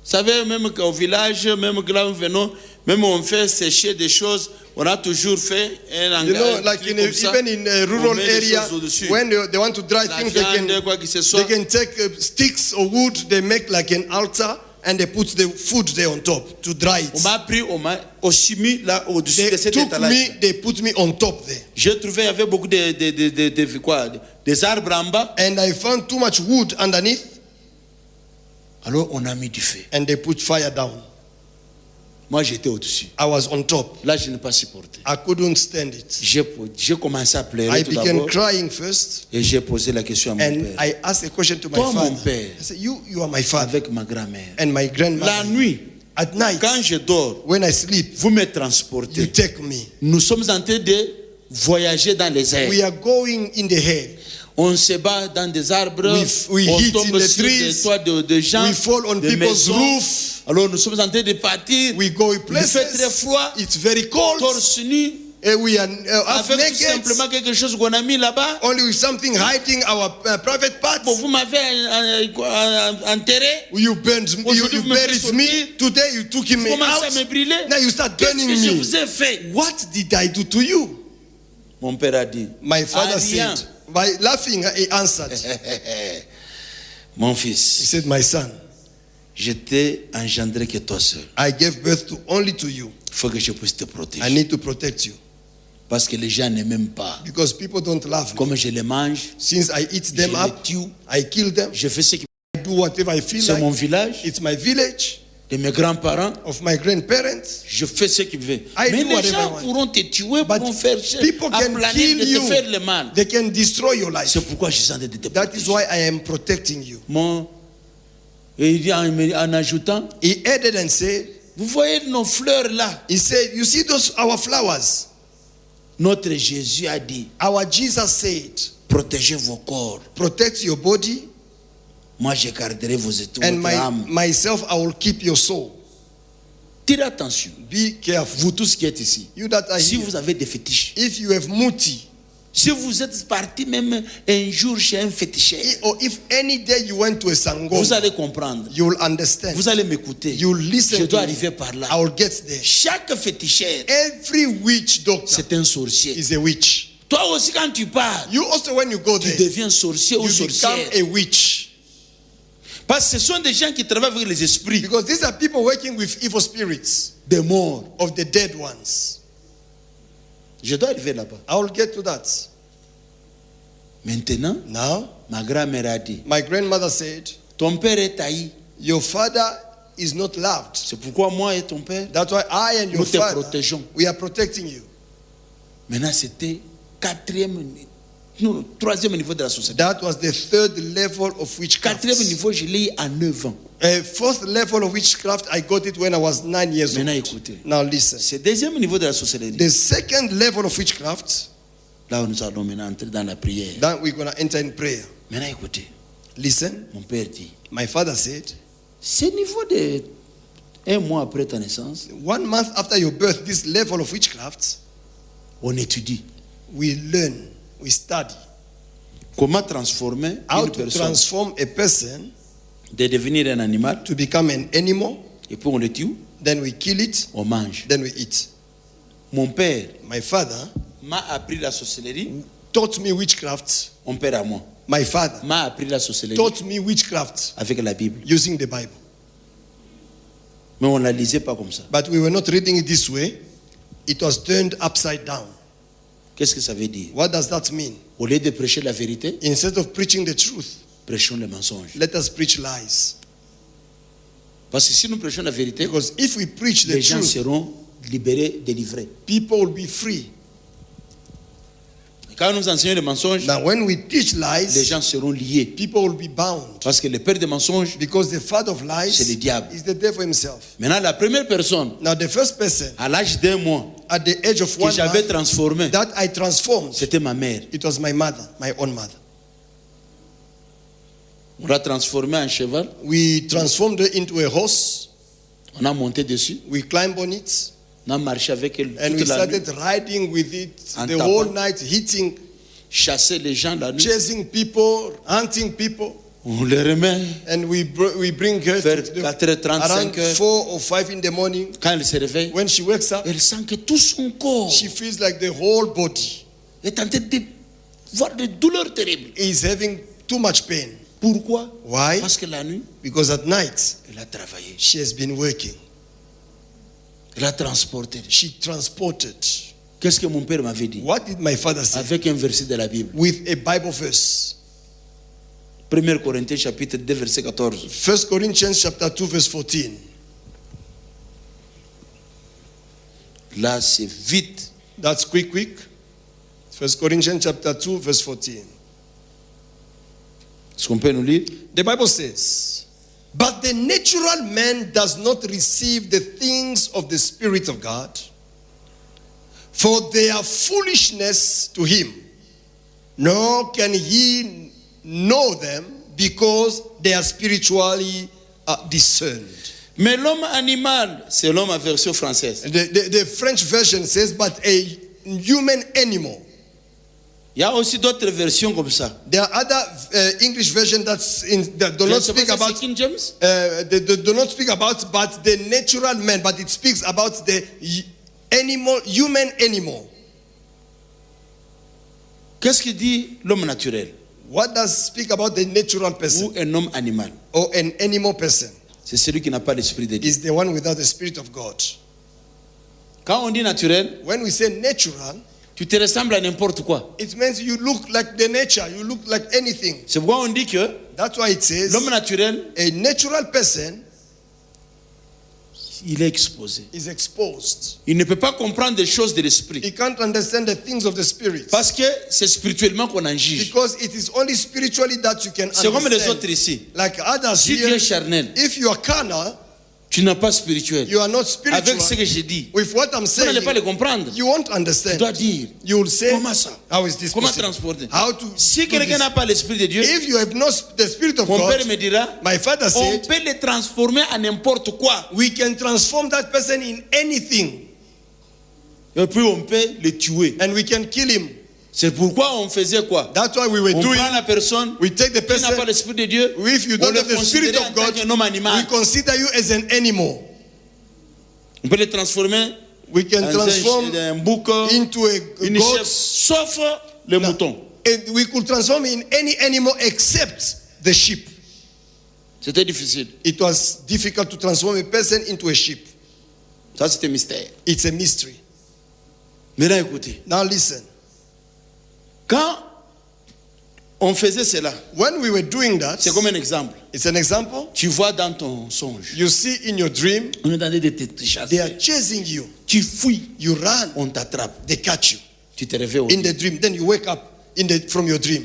Vous savez, même qu'au village, même que là nous venons, même on fait sécher des choses, on a toujours fait un You know, engrais like comme ça. even in a On rural met des area, choses au-dessus. when they want to dry La things, viande, quoi que ce soit. they can take sticks or wood, they make like an altar, and they put the food there on top to dry On it. m'a pris, on m'a aussi mis là au-dessus They de cet took étalage. me, they put me on top there. J'ai trouvé, il y avait beaucoup des arbres en bas. And I found too much wood underneath, Alors on a mis du feu. and they put fire down. Moi j'étais au-dessus. I was on top. Là je n'ai pas supporté. I couldn't stand it. J'ai commencé à pleurer I tout began d'abord crying first, et j'ai posé la question à mon and père. I asked a question to my Toi, mon father. père. I said, you are my father. Avec ma grand-mère. And my La grandmother. nuit, At night, quand je dors, when I sleep, vous me you transportez. take me. Nous sommes en train de voyager dans les airs. We are going in the air. On se bat dans des arbres, We on hit tombe in the sur trees. des toits de gens, We fall on des people's maisons. roof. Alors nous sommes en train de partir. We go in Il fait très places. froid, It's very cold. torse nu, And we are half avec tout naked. simplement quelque chose qu'on a mis là-bas. Only with something hiding our private parts. Bon, vous m'avez enterré, You burned me. Aujourd'hui, You vous me faites buried me. sortir. Today you took vous me commencez à out. me brûler. Now you start Qu'est-ce burning que je me. vous ai fait? What did I do to you? Mon père a dit, My father rien. said, by laughing, he answered. Mon He fils, said, my son, je t'ai engendré que toi seul. I gave birth only to you. Il faut que je puisse te I protéger. need to protect you. Parce que les gens ne m'aiment pas. Because people don't love me. Comme je les mange, Since I eat je them les up, tue, I kill them. je fais ce que I do whatever I feel c'est mon like. village. It's my village. de mes grands-parents, of my grandparents. je fais ce qu'ils veulent. I Mais do les whatever I gens want. pourront te tuer, But pourront faire people à can planer kill de te you. faire le mal. They can destroy your life. C'est pourquoi je suis en train de te That is protéger. why I am protecting you. Et il dit en ajoutant, He added and said, vous voyez nos fleurs là. he said, you see those our flowers? Notre Jésus a dit, Our Jesus said, protégez vos corps. protect your body, Moi, je garderai vos étoiles, and votre âme. myself I will keep your soul. Tirez attention. Be careful. Vous tous qui êtes ici. You that are Si here, vous avez des fétiches, if you have muti, si vous êtes parti même un jour chez un féticheur, or if any day you went to a sango, vous allez comprendre. you'll understand. Vous allez m'écouter. You'll listen Je dois to me. arriver par là. I will get there. Chaque féticheur, Every witch doctor c'est un sorcier. is a witch. Toi aussi, quand tu pars, You also, when you go tu there, deviens sorcier ou you become sorcière. a witch. Parce que ce sont des gens qui travaillent avec les esprits Because these are people working with evil spirits des morts. of the dead ones. Je dois arriver là-bas. I will get to that. Maintenant, Now, ma grand-mère a dit, my grandmother said, ton père est haï. your father is not loved. C'est pourquoi moi et ton père, That's why I and your nous te father, protégeons. we are protecting you. Maintenant, c'était troisième niveau de la société. That was the third level of witchcraft. Quatrième niveau, je l'ai eu à 9 ans. A fourth level of witchcraft, I got it when I was 9 years Maintenant, old. écoutez. Now listen. C'est le deuxième niveau de la société. The second level of witchcraft, Là où nous allons maintenant entrer dans la prière. then we're going to enter in prayer. Maintenant, écoutez. Listen, Mon père dit, my father said, ce niveau de 1 mois après ta naissance, 1 month after your birth, this level of witchcraft, on étudie we learn, we study comment transformer how une to personne transform a person de devenir un animal, to become an animal, et puis on le tue, then we kill it, on mange. then we eat. Mon père My father m'a appris la sorcellerie, taught me witchcraft. mon père à moi, My father m'a appris la sorcellerie taught me witchcraft avec la Bible. using the Bible. Mais on ne la lisait pas comme ça. But we were not reading it this way. It was turned upside down. Qu'est-ce que ça veut dire? What does that mean? Au lieu de prêcher la vérité, Instead of preaching the truth, prêchons le mensonge. let us preach lies. Parce que si nous prêchons la vérité, Because if we preach the les gens truth, seront libérés, délivrés. people will be free. Quand nous enseignons le mensonge, Now, when we teach les lies, gens seront liés. people will be bound. Parce que le père des mensonges, Because the father of c'est le lies diable. is the devil himself. Maintenant, la première personne, Now, the first person à l'âge d'1 mois, at the age of que 1 j'avais month transformé, that I transformed, c'était ma mère. it was my mother, my own mother. On l'a transformé en cheval, We transformed her into a horse. on a monté dessus, We climbed on it. on a marché avec elle And we toute la nuit, started riding with it En the tapant. whole night, hitting, chasser les gens la nuit, chasing people, hunting people. on les remet And we bring her vers to the, 4h30, around 5h. 4 or 5 in the morning. Quand elle se réveille, When she wakes up, elle sent que tout son corps she feels like the whole body est en train de voir des douleurs terribles. is having too much pain. Pourquoi? Why? Parce que la nuit, Because at night, elle a travaillé. she has been working. Elle a transporté. She transported. Qu'est-ce que mon père m'avait dit? What did my father say? Avec un verset de la Bible. With a Bible verse. 1 Corinthiens chapitre 2 verset 14. 1 Corinthians chapter 2 verse 14. Là, c'est vite. That's quick. 1 Corinthians chapter 2 verse 14. Est-ce qu'on peut nous lire? The Bible says, but the natural man does not receive the things of the Spirit of God, for they are foolishness to him, nor can he know them because they are spiritually discerned. Mais l'homme animal, c'est l'homme en version française. The French version says, but a human animal. Il y a aussi d'autres versions comme ça. There are other English versions that do not speak about King James. they do not speak about but the natural man, but it speaks about the animal, human animal. Qu'est-ce qu'il dit l'homme naturel What does speak about the natural person ou un homme animal? or an animal person? C'est celui qui n'a pas l'esprit de Dieu. Is the one without the Spirit of God. Quand on dit naturel, When we say natural, tu te ressembles à n'importe quoi. it means you look like the nature, you look like anything. C'est pourquoi on dit que That's why it says l'homme naturel, a natural person il est exposé. is exposed. Il ne peut pas comprendre des choses de l'esprit. He can't understand the things of the spirit. Parce que c'est spirituellement qu'on en juge. Because it is only spiritually that you can C'est comme les understand. autres ici. Like others Si tu here, es charnel, if you are carnal, tu n'as pas spirituel. you are not Avec ce spiritual. que j'ai dit, With what I'm vous n'allez saying, pas le comprendre. you won't Tu understand. dois dire, You will say, comment ça? how is this Comment possible? transporter? How to Si do quelqu'un this? n'a pas l'esprit de Dieu, If you have not the spirit of mon God, père me dira, my father on said, peut le transformer en n'importe quoi. we can transform that person in anything Et puis on peut le tuer. and we can kill him. C'est pourquoi on faisait quoi? That's why we were On doing, prend la personne we take the qui n'a pas person, l'esprit de Dieu, if you on don't le have the spirit considère en of tant God, qu'un homme we animal. consider you as an animal. On peut le transformer We can en transform un bouc, into a une goat. chèvre, sauf le mouton. And we could transform in any animal except the sheep. C'était difficile. It was difficult to transform a person into a sheep. Ça, c'était mystère. It's a mystery. Maintenant, écoutez. Now listen. Quand on faisait cela, When we were doing that, c'est comme un exemple. it's an example. Tu vois dans ton songe, You see in your dream, on est en train de te they chasser. are chasing you. Tu fuis, You run, on t'attrape. they catch you Tu te réveilles au in lit. the dream. Then you wake up from your dream.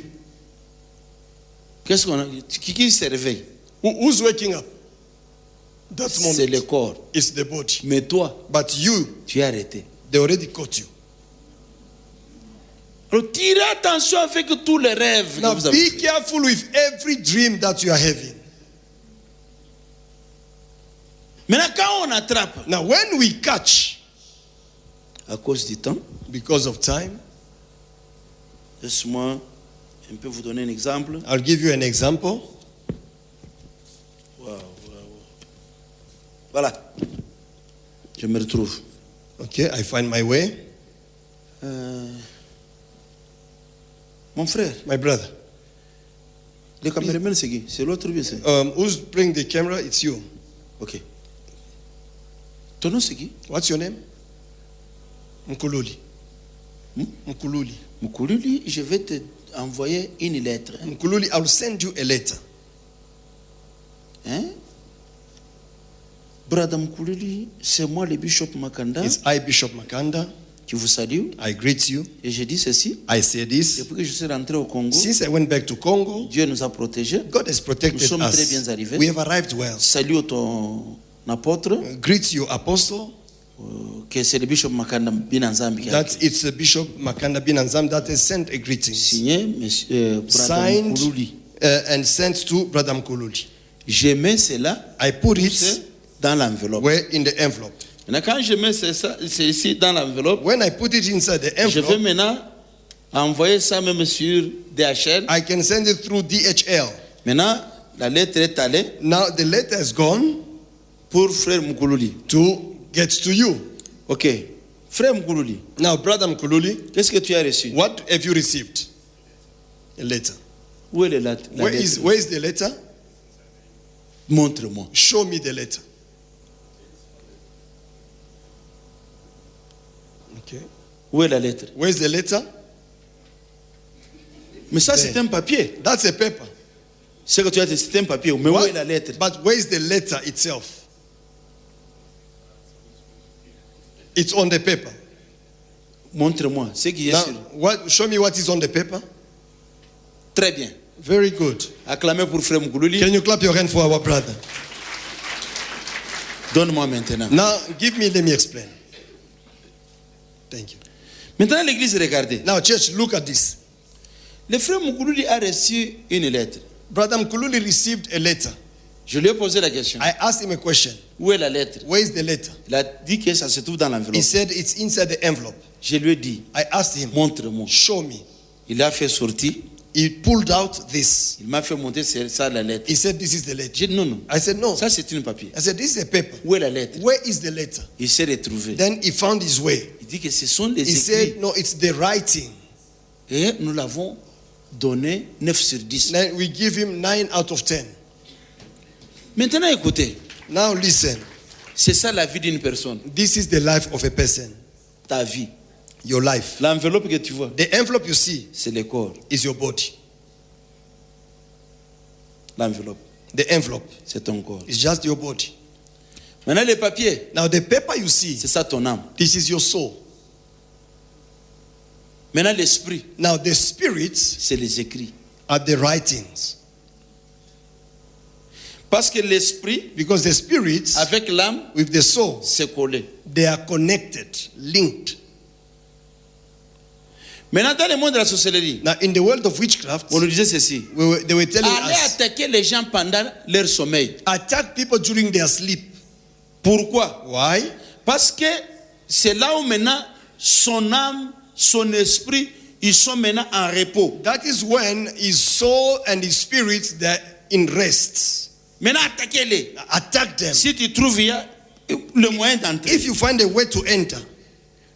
Qu'est-ce qu'on a? Qui se réveille? Who's waking up? That C'est le moment, corps. it's the body. Mais toi, But you, tu es arrêté. they already caught you. Alors, tirez attention avec tous les rêves que Now vous avez be fait. careful with every dream that you are having. Maintenant, quand on attrape, Now when we catch, à cause du temps, because of time, laisse-moi un peu vous donner un exemple. I'll give you an example. Voilà. Je me retrouve. Okay, I find my way. Mon frère, My brother. le caméraman, c'est qui? C'est l'autre, bien c'est. Who's bringing the camera? It's you. Ok. Ton nom, c'est qui? What's your name? Mkululi. Mkululi. Moukoulili, je vais te envoyer une lettre. Mkululi, I'll send you a letter. Hein? Brother Moukoulili, c'est moi le bishop Makanda It's I, Bishop Makanda. qui vous salue. I greet you. Et je dis ceci. I say this. Depuis que je suis rentré au Congo, Since I went back to Congo, Dieu nous a protégés. God has Nous protected sommes très bien us. arrivés. We have arrived well. Salut ton apôtre, Greet you, Apostle. que c'est le bishop Makanda Binanzambi qui a That it's Bishop Makanda Binanzam that has sent a greeting. signé, Brother Signed Moukoulili. and sent to Brother Mkululi. Je mets cela I put it dans l'enveloppe. where in the envelope. Maintenant, quand je mets c'est ici dans l'enveloppe, When I put it inside the je vais envelope, maintenant envoyer ça même sur DHL. I can send it through DHL. Maintenant, la lettre est allée Now the letter has gone pour frère Moukoulili. to get to you. Ok. Frère Moukoulili, Now, Brother Mkululi, qu'est-ce que tu as reçu? what have you received? A letter. Où est la lettre? Where is the letter? Montre-moi. Show me the letter. Okay. Où est la lettre? Where is the letter? Mais ça, c'est un papier. That's a paper. Ce que tu as dit, c'est un papier. Mais où What? est la lettre? But where is the letter itself? It's on the paper. Montre-moi. Ce qui est Now, sur. show me what is on the paper. Très bien. Very good. Acclamez pour frère Moukoulili. Can you clap your hand for our brother? Donne-moi maintenant. Now, let me explain. Thank you. Maintenant, l'église, regardez. Now, church, look at this. Le frère Moukoulili a reçu une lettre. Brother Mkululi received a letter. Je lui ai posé la question. I asked him a question. Où est la lettre? Where is the letter? Il a dit que ça se trouve dans He l'enveloppe. said it's inside the envelope. Je lui ai dit, I asked him, montre-moi. show me. Il a fait sortir. He pulled out this. Il m'a fait monter c'est ça la lettre. He said, this is the letter. J'ai dit non, non. I said, no. Ça, c'est un papier. I said, this is a paper. Où est la lettre? Where is the letter? Il s'est retrouvé. Then he found his way. Il dit que ce sont les He said, écrits. no, it's the writing. Et nous l'avons donné 9 sur 10. Then we give him 9 out of 10. Maintenant, écoutez. Now listen. C'est ça la vie d'une personne. This is the life of a person. Ta vie. Your life. L'enveloppe que tu vois, The envelope you see c'est le corps. is your body. L'enveloppe, The envelope c'est ton corps. is just your body. Maintenant, les papiers, Now the paper you see, c'est ça ton âme. this is your soul. Maintenant, l'esprit, Now the spirits c'est les écrits. are the writings. Parce que l'esprit, Because the spirits avec l'âme, with the soul, c'est collé. they are connected, linked. Maintenant, dans le monde de la sorcellerie, Now in the world of witchcraft, on nous disait ceci. they were telling Allez us, attaquer les gens pendant leur sommeil. attack people during their sleep. Pourquoi? Why? Parce que c'est là où maintenant son âme, son esprit, ils sont maintenant en repos. That is when his soul and his spirit, they're in rest. Maintenant, attaquez-les. Attack them. Si tu trouves il y a le moyen d'entrer. If you find a way to enter.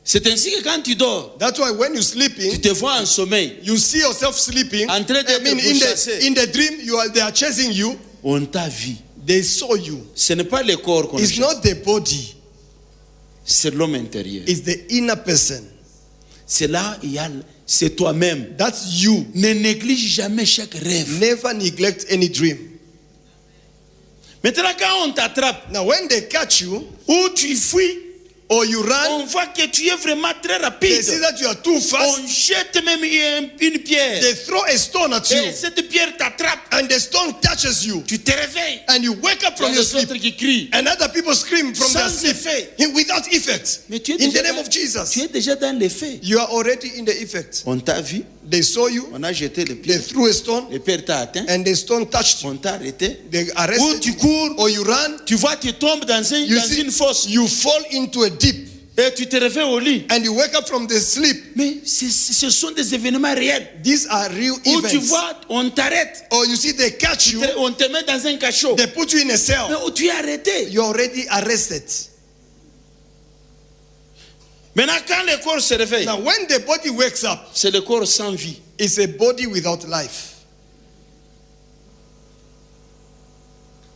C'est ainsi que quand tu dors, That's why when you're tu sleeping, te vois en sommeil. you see yourself sleeping. En train de I mean, te pourchasser. in the dream, they are chasing you. On t'a vu. They saw you. Ce n'est pas le corps qu'on It's cherche. not the body. C'est l'homme intérieur. It's the inner person. C'est là, c'est toi-même. That's you. Ne néglige jamais chaque rêve. Never neglect any dream. Maintenant, quand on t'attrape, Now, when they catch you ou tu fuis, or you run, on voit que tu es vraiment très they rapide. see that you are too fast. On jette même une pierre. They throw a stone at you, Et cette pierre t'attrape. and the stone touches you, Tu te réveilles. and you wake up Il y a from your des sleep. autres qui crient. And other people scream from their Sans sleep effet. without effect. Mais tu es In déjà the name dans- of Jesus, Tu es déjà dans les faits. you are already in the effect. On t'a vu, They saw you, on a jeté les they pierres. threw a stone, Le père t'a atteint, and the stone touched you. on t'a arrêté. They Ou arrested tu you, cours, or you run. tu vois, tu tombes dans You dans une see, fosse. you fall into a deep, Et tu te réveilles au lit. and you wake up from the sleep. Mais ce sont des événements réels. These are real Où tu events. vois, on t'arrête. Or you see, they catch you, On te met dans un cachot. they put you in a Mais cell. où tu es arrêté. You're already arrested. Maintenant, quand le corps se réveille, Now, when the body wakes up, c'est le corps sans vie. it's a body without life.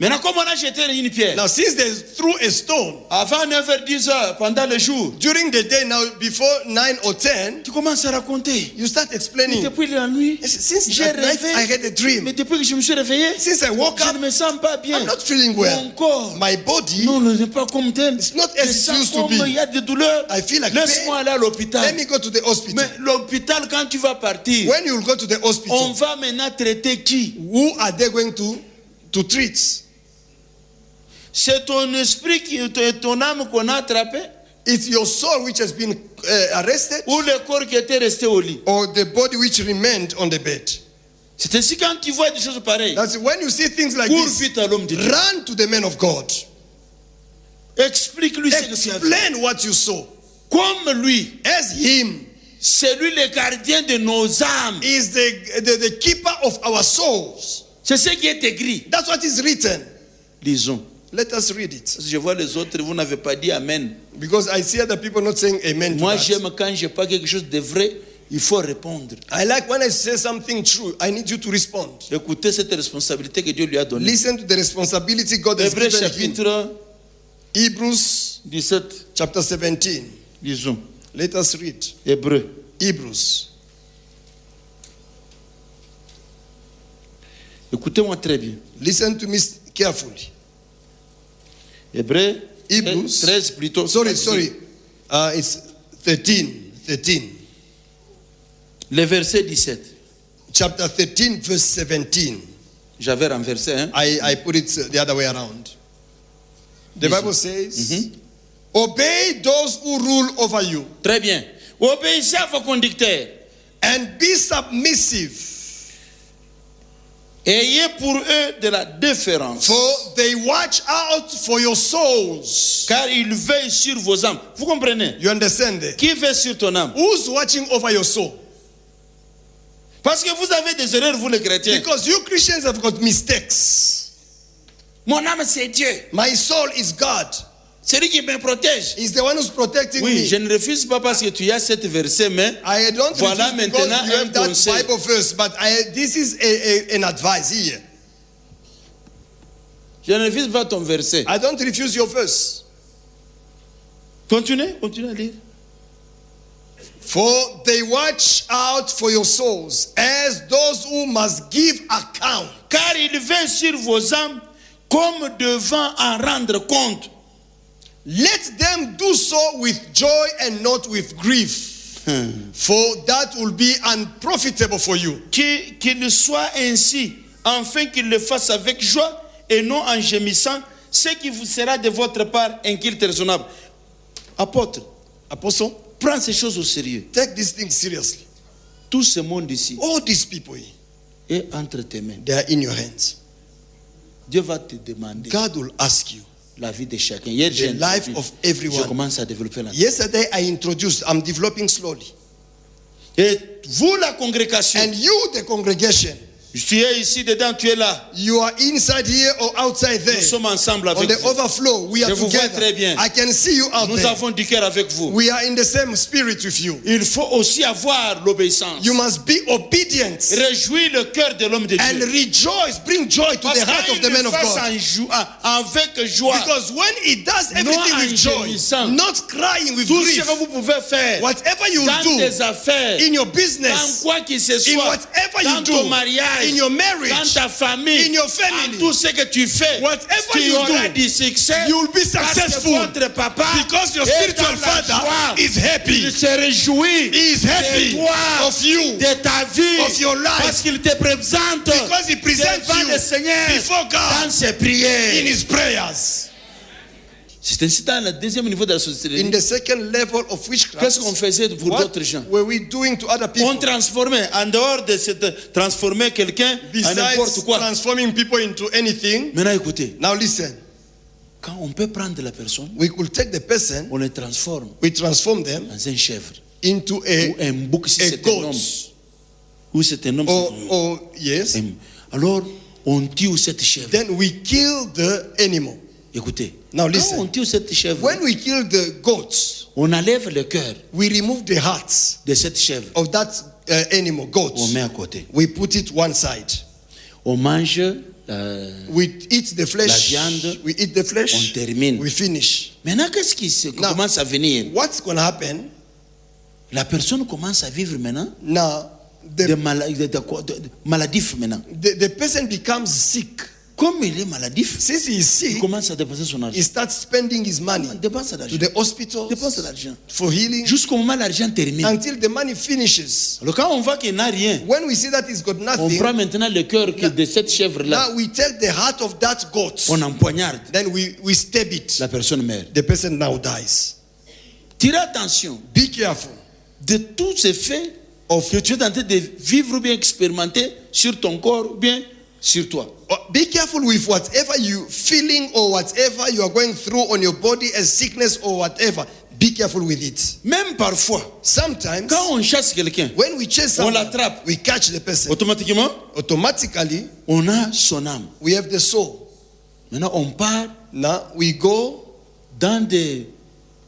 Maintenant, comme on a jeté une pierre, Now, since they threw a stone avant 9h, 10h, pendant le jour, during the day, now before 9 or 10, tu commences à raconter. you start Mais explaining. depuis la nuit, Since j'ai at night rêvé. I had a Mais dream. depuis que je me suis réveillé, Since I woke je up, ne me sens pas bien. I'm not feeling Mon well. corps, My body, non, n'est pas comme tel. it's not Je as it sens used to comme be. il y a des douleurs. I feel like Laisse-moi pain. aller à l'hôpital. Let me go to the hospital. Mais l'hôpital, quand tu vas partir, When you go to the on hospital, va maintenant traiter qui? who are they going to treat? C'est ton esprit, ton âme qu'on a attrapé, It's your soul which has been arrested, ou le corps qui était resté au lit. or the body which remained on the bed. C'est ainsi quand tu vois des choses pareilles. That's when you see things like Cours this. vite à l'homme de Dieu. Run to the man of God. Explique-lui ce que tu as vu. Explain what you saw. Comme lui, As him c'est lui le gardien de nos âmes. is the keeper of our souls. C'est ce qui est écrit. That's what is written. Lisons. Let us read it. Parce que je vois les autres, vous n'avez pas dit Amen. Because I see other people not saying amen to Moi, that. j'aime quand je n'ai pas quelque chose de vrai, il faut répondre. I like when I say something true, I need you to respond. Écoutez cette responsabilité que Dieu lui a donnée. Listen to the responsibility God has Hébreux given him. chapitre Hebrews 17. chapter 17. Lisons. Let us read. Hébreux. Hebrews. Écoutez-moi très bien. Listen to me carefully. Hébreux Hebrews. 13 plutôt. Sorry. It's 13. Le verset 17. Chapter 13, verse 17. J'avais renversé. Hein? I put it the other way around. The Listen. Bible says, obey those who rule over you Très bien. Obéissez à vos conducteurs. and be submissive, Ayez pour eux de la déférence. for they watch out for your souls. Car ils veillent sur vos âmes. Vous comprenez? You understand that? Qui veille sur ton âme? Who's watching over your soul? Parce que vous avez des erreurs, vous les chrétiens. Because you Christians have got mistakes. Mon âme, c'est Dieu. My soul is God. C'est lui qui me protège. He's the one who's protecting Oui, me. je ne refuse pas parce que tu as cette verset, mais I don't Voilà refuse because maintenant you un have that conseil. Bible verse, but this is an advice here. je ne refuse pas ton verset. I don't refuse your verse. Continue à lire. For they watch out for your souls as those who must give account. Car il veille sur vos âmes comme devant en rendre compte. let them do so with joy and not with grief, for that will be unprofitable for you. Qu'il soit ainsi, afin qu'il le fasse avec joie et non en gémissant, ce qui vous sera de votre part un culte raisonnable. Apôtre, Apostle, prends ces choses au sérieux. take these things seriously. Tout ce monde ici All these people, est entre tes mains. they are in your hands. Dieu va te demander God will ask you la vie de chacun. Hier, the life of je everyone. commence à développer la vie. Yesterday I introduced, I'm developing slowly. Et vous, la congrégation, And you, the congregation, tu es ici dedans, tu es là. you are inside here or outside Nous there. sommes ensemble On avec the vous. overflow, we are Je vous vois together. très bien. I can see you out Nous there. avons du cœur avec vous. We are in the same spirit with you. Il faut aussi avoir l'obéissance. You must be obedient Réjouis le cœur de l'homme de and Dieu. rejoice. Bring joy to Parce the heart of the man of God. avec joie. Because when he does everything Non with joy, gémissant. not crying with Tout ce grief, que vous pouvez faire whatever you dans do tes affaires, in your dans business, quoi qu'il se in soit, whatever dans you ton do, mariage, in your dans marriage, ta famille, in your family, dans tout ce que tu fais, whatever tu you auras do, du succès. you will be Parce que successful. votre papa Because your est spiritual dans la father joie. is happy. Il se réjouit He is happy de toi, of you, de ta vie, of your life. parce qu'il te présente Because he presents devant you le Seigneur before dans God ses prières. in his prayers. C'est ainsi dans le deuxième niveau de la société. In the second level of witchcraft, Qu'est-ce qu'on faisait pour what d'autres gens? were we doing to other people? On transformait, en dehors de transformer quelqu'un en n'importe Besides quoi. transforming people into anything, Maintenant écoutez, now listen, quand on peut prendre la personne, we could take the person, on le transforme we transform them dans un chèvre into ou un bouc si a c'est un homme. goat. Ou c'est un homme. Or yes, Alors, on tue cette chèvre. then we kill the animal. Écoutez, Now quand listen. on tue cette chèvre, When we kill the goats, on enlève le cœur we remove the hearts de cette chèvre. of that animal, goat. On met à côté. We put it one side. On mange, We eat the flesh. La viande. We eat the flesh. on termine. We finish. Maintenant, qu'est-ce qui Now, commence à venir? What's going to happen La personne commence à vivre maintenant now? de maladif maintenant. The person becomes sick. Comme il est maladif, Since he is il sick, commence à dépenser son he argent. starts spending his money Il dépense to l'argent. the hospitals Dépense l'argent. for healing Jusqu'au moment où l'argent termine. until the money finishes. Alors quand on voit qu'il n'a rien, When we see that he's got on nothing, prend maintenant le cœur de cette chèvre-là, now we take the heart of that goat, on empoignarde, then we stab it. la personne meurt. The person now dies. Tirez attention Be careful de tous ces faits que tu es en train de vivre ou bien expérimenter sur ton corps ou bien sur toi. Be careful with whatever you feeling or whatever you are going through on your body as sickness or whatever. Be careful with it. Même parfois, Sometimes, quand on chasse quelqu'un, when we chase on someone, l'attrape. we catch the person. Automatiquement, Automatically, on a son âme. we have the soul. Maintenant, on part Now we go, dans des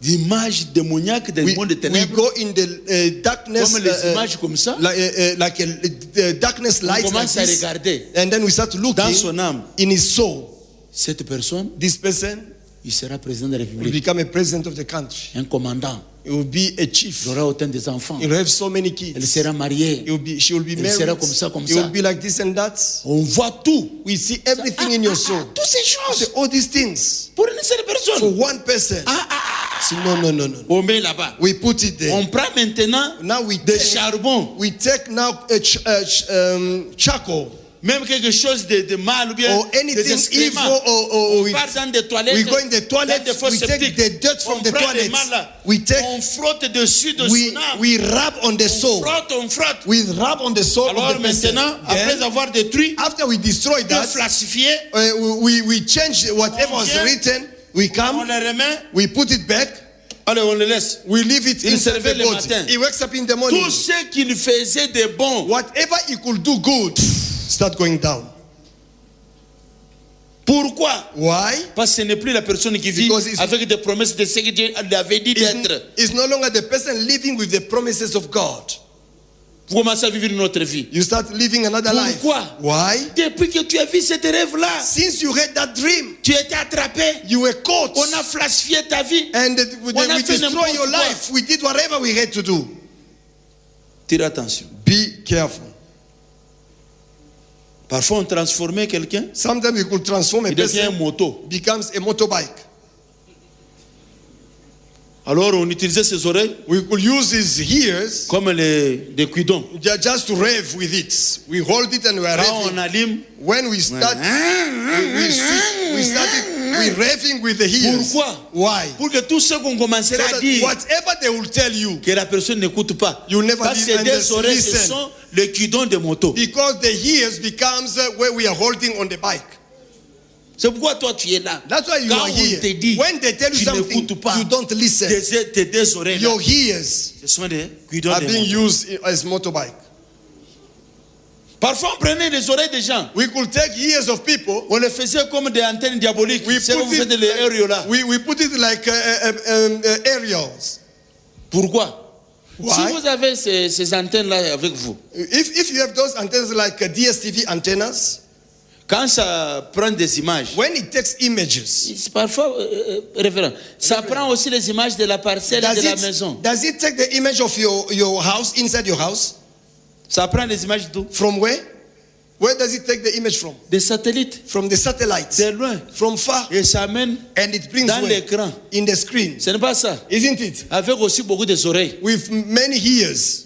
images démoniaques des mondes de we ténèbres. go in the darkness, Comme les images comme ça. like a darkness On light like commence à this, regarder and then we start dans looking son âme. in his soul. Cette personne, This person il sera président de la will République, become a president of the country. un commandant. He will be a chief. Il aura autant des enfants. He will have so many Elle kids. sera mariée. She will be Elle married. sera comme ça, comme He will ça. be like this and that. On voit tout. We see everything in your soul. Toutes ces choses. All these things Pour une seule for personne. one person. So no. On met là-bas. We put it there. On prend maintenant Now we des take, charbons. we take now charcoal Même quelque chose de mal ou bien or des anything excréments. evil or On we, part dans des toilettes. we go in the dans toilet. des fosses We take septiques. the dirt from On the prend les toilet. mal là. We take, On frotte dessus de we son âme. we rub on the soul. On frotte. We rub on the soul Alors of the person. maintenant, après Then, avoir détruit, after we destroy de that, falsifié, we change whatever was vient, written. We on come, le remet. we put it back. Allez, on le laisse. We leave it Il se inside the réveille le body. matin. He wakes up in the morning. Tout ce qu'il faisait de bon, Whatever he could do good, start going down. pourquoi? Why? Parce que ce n'est plus la personne qui vit Because it's- avec des promesses de ce que Dieu lui avait dit d'être. It's no longer the person living with the promises of God. Vous commencez à vivre une autre vie. You start living another life. Pourquoi? Why? Depuis que tu as vu ce rêve-là, Since you had that dream, tu étais attrapé. you were caught. On a falsifié ta vie. And On a we fait destroy n'importe your quoi. life. We did whatever we had to do. Tire attention. Be careful. Parfois, on transformait quelqu'un, Sometimes you could transform a il devient un person, moto. becomes a motorbike. Alors on utilisait ses oreilles We could use his ears comme des cuidons. just to rev with it. We hold it and we are Quand on revving. allume, When we start, we're revving with the ears. Pourquoi? Why? Pour que tout ce qu'on So commençait à that dire, whatever they will tell you, que la personne n'écoute pas. You never Parce did que des oreilles, ce listen. sont les cuidons de moto. because the ears becomes where we are holding on the bike. C'est pourquoi toi tu es là. That's why you Quand are on here. te dit, When they tell you tu something, n'écoutes pas. you don't listen. Tes deux oreilles là, Your ears ce sont des cuidons are de being moto. used as motorbike. Parfois on prenait les oreilles des gens. We could take ears of people. On les faisait comme des antennes diaboliques. We C'est put comme vous faites les aérios là. we put it like aerials. Pourquoi? Why? Si vous avez ces antennes là avec vous, If you have those antennas like DSTV antennas, quand ça prend des images, when it takes images, c'est parfois, révérend, ça prend aussi les images de la parcelle et de la maison. does it take the image of your house, inside your house? Ça prend les images d'où? From where? Where does it take the image from? Des satellites. From the satellites. C'est loin. From far. Et ça amène And it brings dans where? l'écran. In the screen. Ce n'est pas ça. Isn't it? Avec aussi beaucoup des oreilles. With many ears.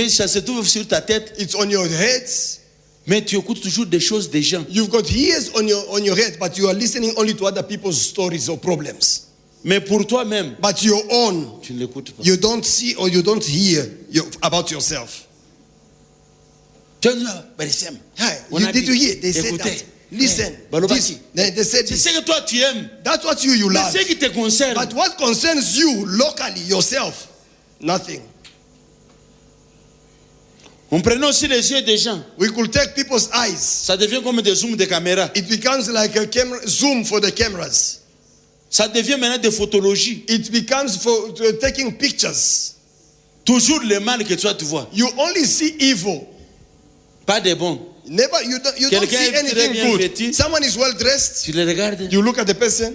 Ça se trouve sur ta tête, It's on your heads. mais tu écoutes toujours des choses des gens. You've got ears on your head, but you are listening only to other people's stories or problems. Mais pour toi-même, But your own, tu ne l'écoutes pas. you don't see or you don't hear about yourself. Tu as dit, Barissem, Hi, on a did dit, you hear? They said écoutez, that. Listen. Balobaki. They said c'est this. ce que toi tu aimes. That's what you Mais love. ce qui te concerne, But what concerns you locally, yourself, nothing. on prenait aussi les yeux des gens. We could take people's eyes. Ça devient comme des zooms de caméra. It becomes like a camera, zoom for the cameras. Ça devient maintenant des photologies. It becomes for taking pictures. Toujours le mal que toi tu vois. You only see evil. Pas des bons. Never, you don't Quelqu'un see est très anything bien good. vêtu. Someone is well dressed. Tu les regardes. You look at the person.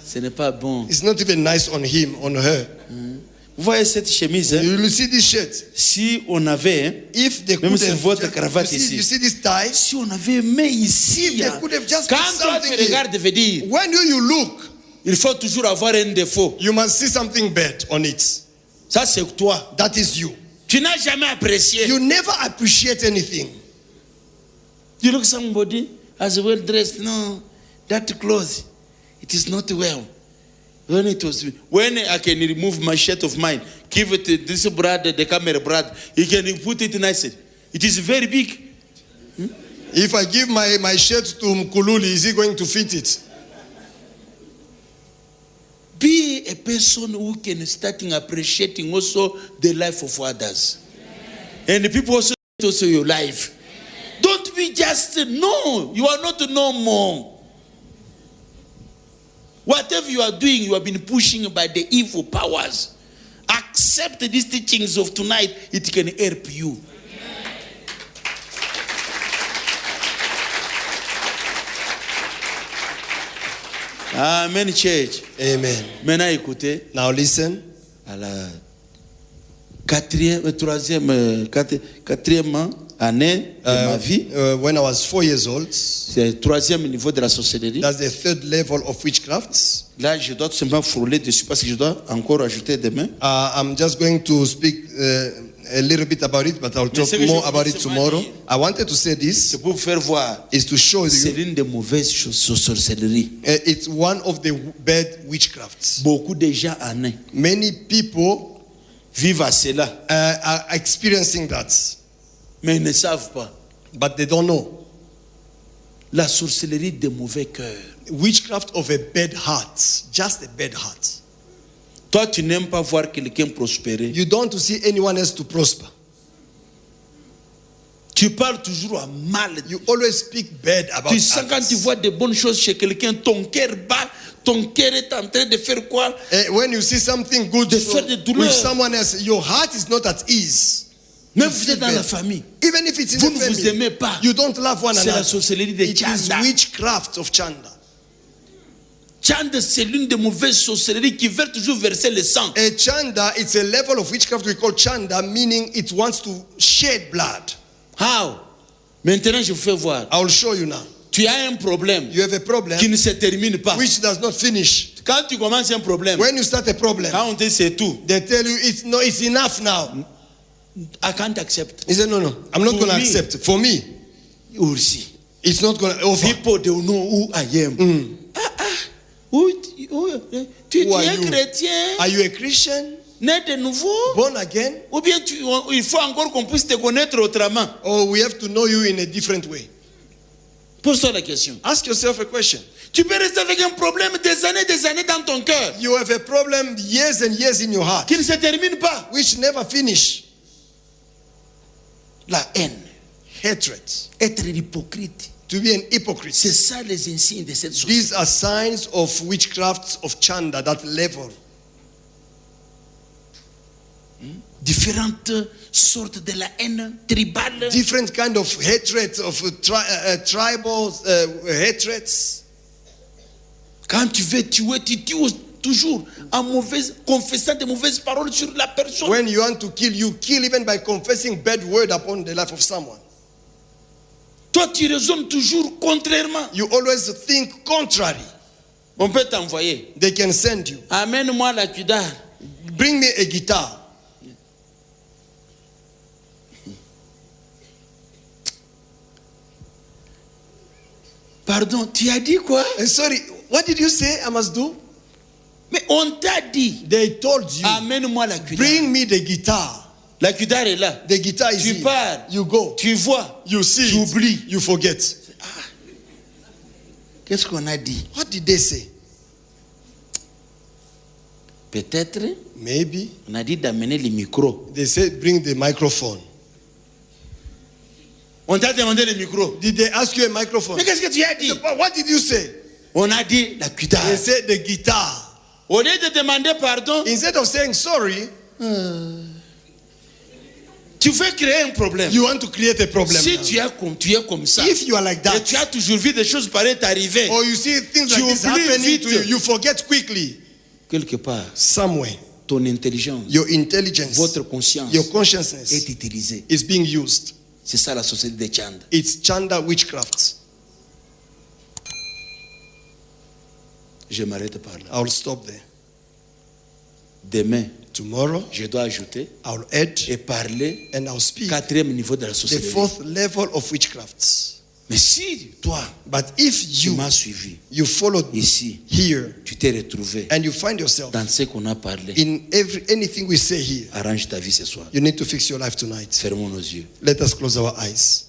Ce n'est pas bon. It's not even nice on him, on her. Vous voyez cette chemise, hein? You see this shirt. Si on avait, hein, If they même could sur have, votre cravate you ici, see this tie. si on avait mis ici, If they hein, could have just quand put toi tu something here. regardes, veut dire, When you look, il faut toujours avoir un défaut. you must see something bad on it. Ça c'est toi. That is you. Tu n'as jamais apprécié. You never appreciate anything. You look somebody as well dressed. No, that clothes, it is not well. When I can remove my shirt of mine, give it to this brother, the camera brother, he can put it nicely. It is very big. If I give my shirt to Mkululi, is he going to fit it? Be a person who can start appreciating also the life of others. And the people also your life. Don't be just, no, you are not no more. Whatever you are doing, you have been pushing by the evil powers. Accept these teachings of tonight, it can help you. Amen, church. Amen. Maintenant, écoutez, Now listen. à la quatrième année de ma vie, When I was 4 years old, c'est le troisième niveau de la sorcellerie. that's the third level of witchcraft. Là, je dois tout simplement frôler dessus parce que je dois encore ajouter demain. I'm just going to speak a little bit about it, but I'll talk ce que more je about voulais it tomorrow. dire- I wanted to say this C'est pour vous faire voir. is to show C'est you l'une des mauvaises sorcelleries. it's one of the bad witchcrafts. Beaucoup de gens en ont. Many people Vivent à cela, are experiencing that, mais ils ne savent pas. but they don't know. La sorcellerie des mauvais cœurs. Witchcraft of a bad heart, just a bad heart. Toi, tu n'aimes pas voir quelqu'un prospérer. You don't want to see anyone else to prosper. Tu parles toujours à mal. You always speak bad about Tu sens quand tu others. vois de bonnes choses chez quelqu'un, ton cœur bat, ton cœur est en train de faire quoi? When you see something good De faire des douleurs. with someone else, your heart is not at ease. Même You vous feel êtes dans la bad. famille. Even if it's in Vous the ne vous family, aimez pas. you don't love one C'est la another. sorcellerie de It is Chanda. witchcraft of Chanda. Chanda, c'est l'une des mauvaises sorcelleries qui veut toujours verser le sang. A Chanda, it's a level of witchcraft we call Chanda, meaning it wants to shed blood. How? Maintenant, je vous fais voir. I will show you now. Tu as un problème You have a problem qui ne se termine pas. which does not finish. Quand tu commences un problème, When you start a problem, quand on te dit c'est tout, they tell you it's enough now. I can't accept. He said, no, I'm not To going to me. accept. For me, We'll see. it's not going to offer. People, they will know who I am. Tu Who are es you? chrétien, Are you a Christian? né de nouveau? Born again? Ou bien il faut encore qu'on puisse te connaître autrement? Or we have to know you in a different way? Pose-toi la question. Ask yourself a question. Tu peux rester avec un problème des années dans ton cœur You have a problem years and years in your heart, qui ne se termine pas. which never finish. La haine, Hatred. être hypocrite. To be an hypocrite. C'est ça les insignes de cette société. These are signs of witchcraft of Chanda, that level. Différentes sortes de la haine tribale. Different kind of hatred, of tribal hatreds. Quand tu veux tuer, tu tues toujours en confessant de mauvaises paroles sur la personne. When you want to kill, you kill even by confessing bad word upon the life of someone. Toi, tu raisonnes toujours contrairement. You always think contrary. On peut t'envoyer. They can send you. Amène-moi la kudar. Bring me a guitar. Pardon, tu as dit quoi? Sorry, what did you say I must do? Mais on t'a dit. They told you, Amène-moi la kudar. bring me the guitar. La kudar est là. The guitar is Tu here. pars. You go. Tu vois. You see Tu it. oublies. You forget. Qu'est-ce qu'on a dit? What did they say? Peut-être, Maybe on a dit d'amener les micros. they said bring the microphone. On t'a demandé le micro. Did they ask you a microphone? Mais qu'est-ce que tu as dit? What did you say? On a dit la kudar. They said the guitar. Au lieu de demander pardon, Instead of saying sorry, tu veux créer un problème. you want to create a problem. Si now. tu es comme ça, If you are like et that, tu as toujours vu des choses pareilles t'arriver, or you see things like Tu this oublies happening vite. to you, you forget quickly. quelque part, Somewhere, ton intelligence, your intelligence, votre conscience your consciousness est utilisée. is being used. C'est ça la société de Chanda. It's Chanda witchcraft. Je m'arrête par là. I'll stop there. Demain, Tomorrow, je dois ajouter I'll add et parler and I'll speak quatrième niveau de la the société. fourth level of witchcrafts. Mais si toi, But if tu you m'as suivi followed me ici, here tu t'es retrouvé and you find yourself dans ce qu'on a parlé, in anything we say here, arrange ta vie ce soir. you need to fix your life tonight. Fermons nos yeux. Let us close our eyes.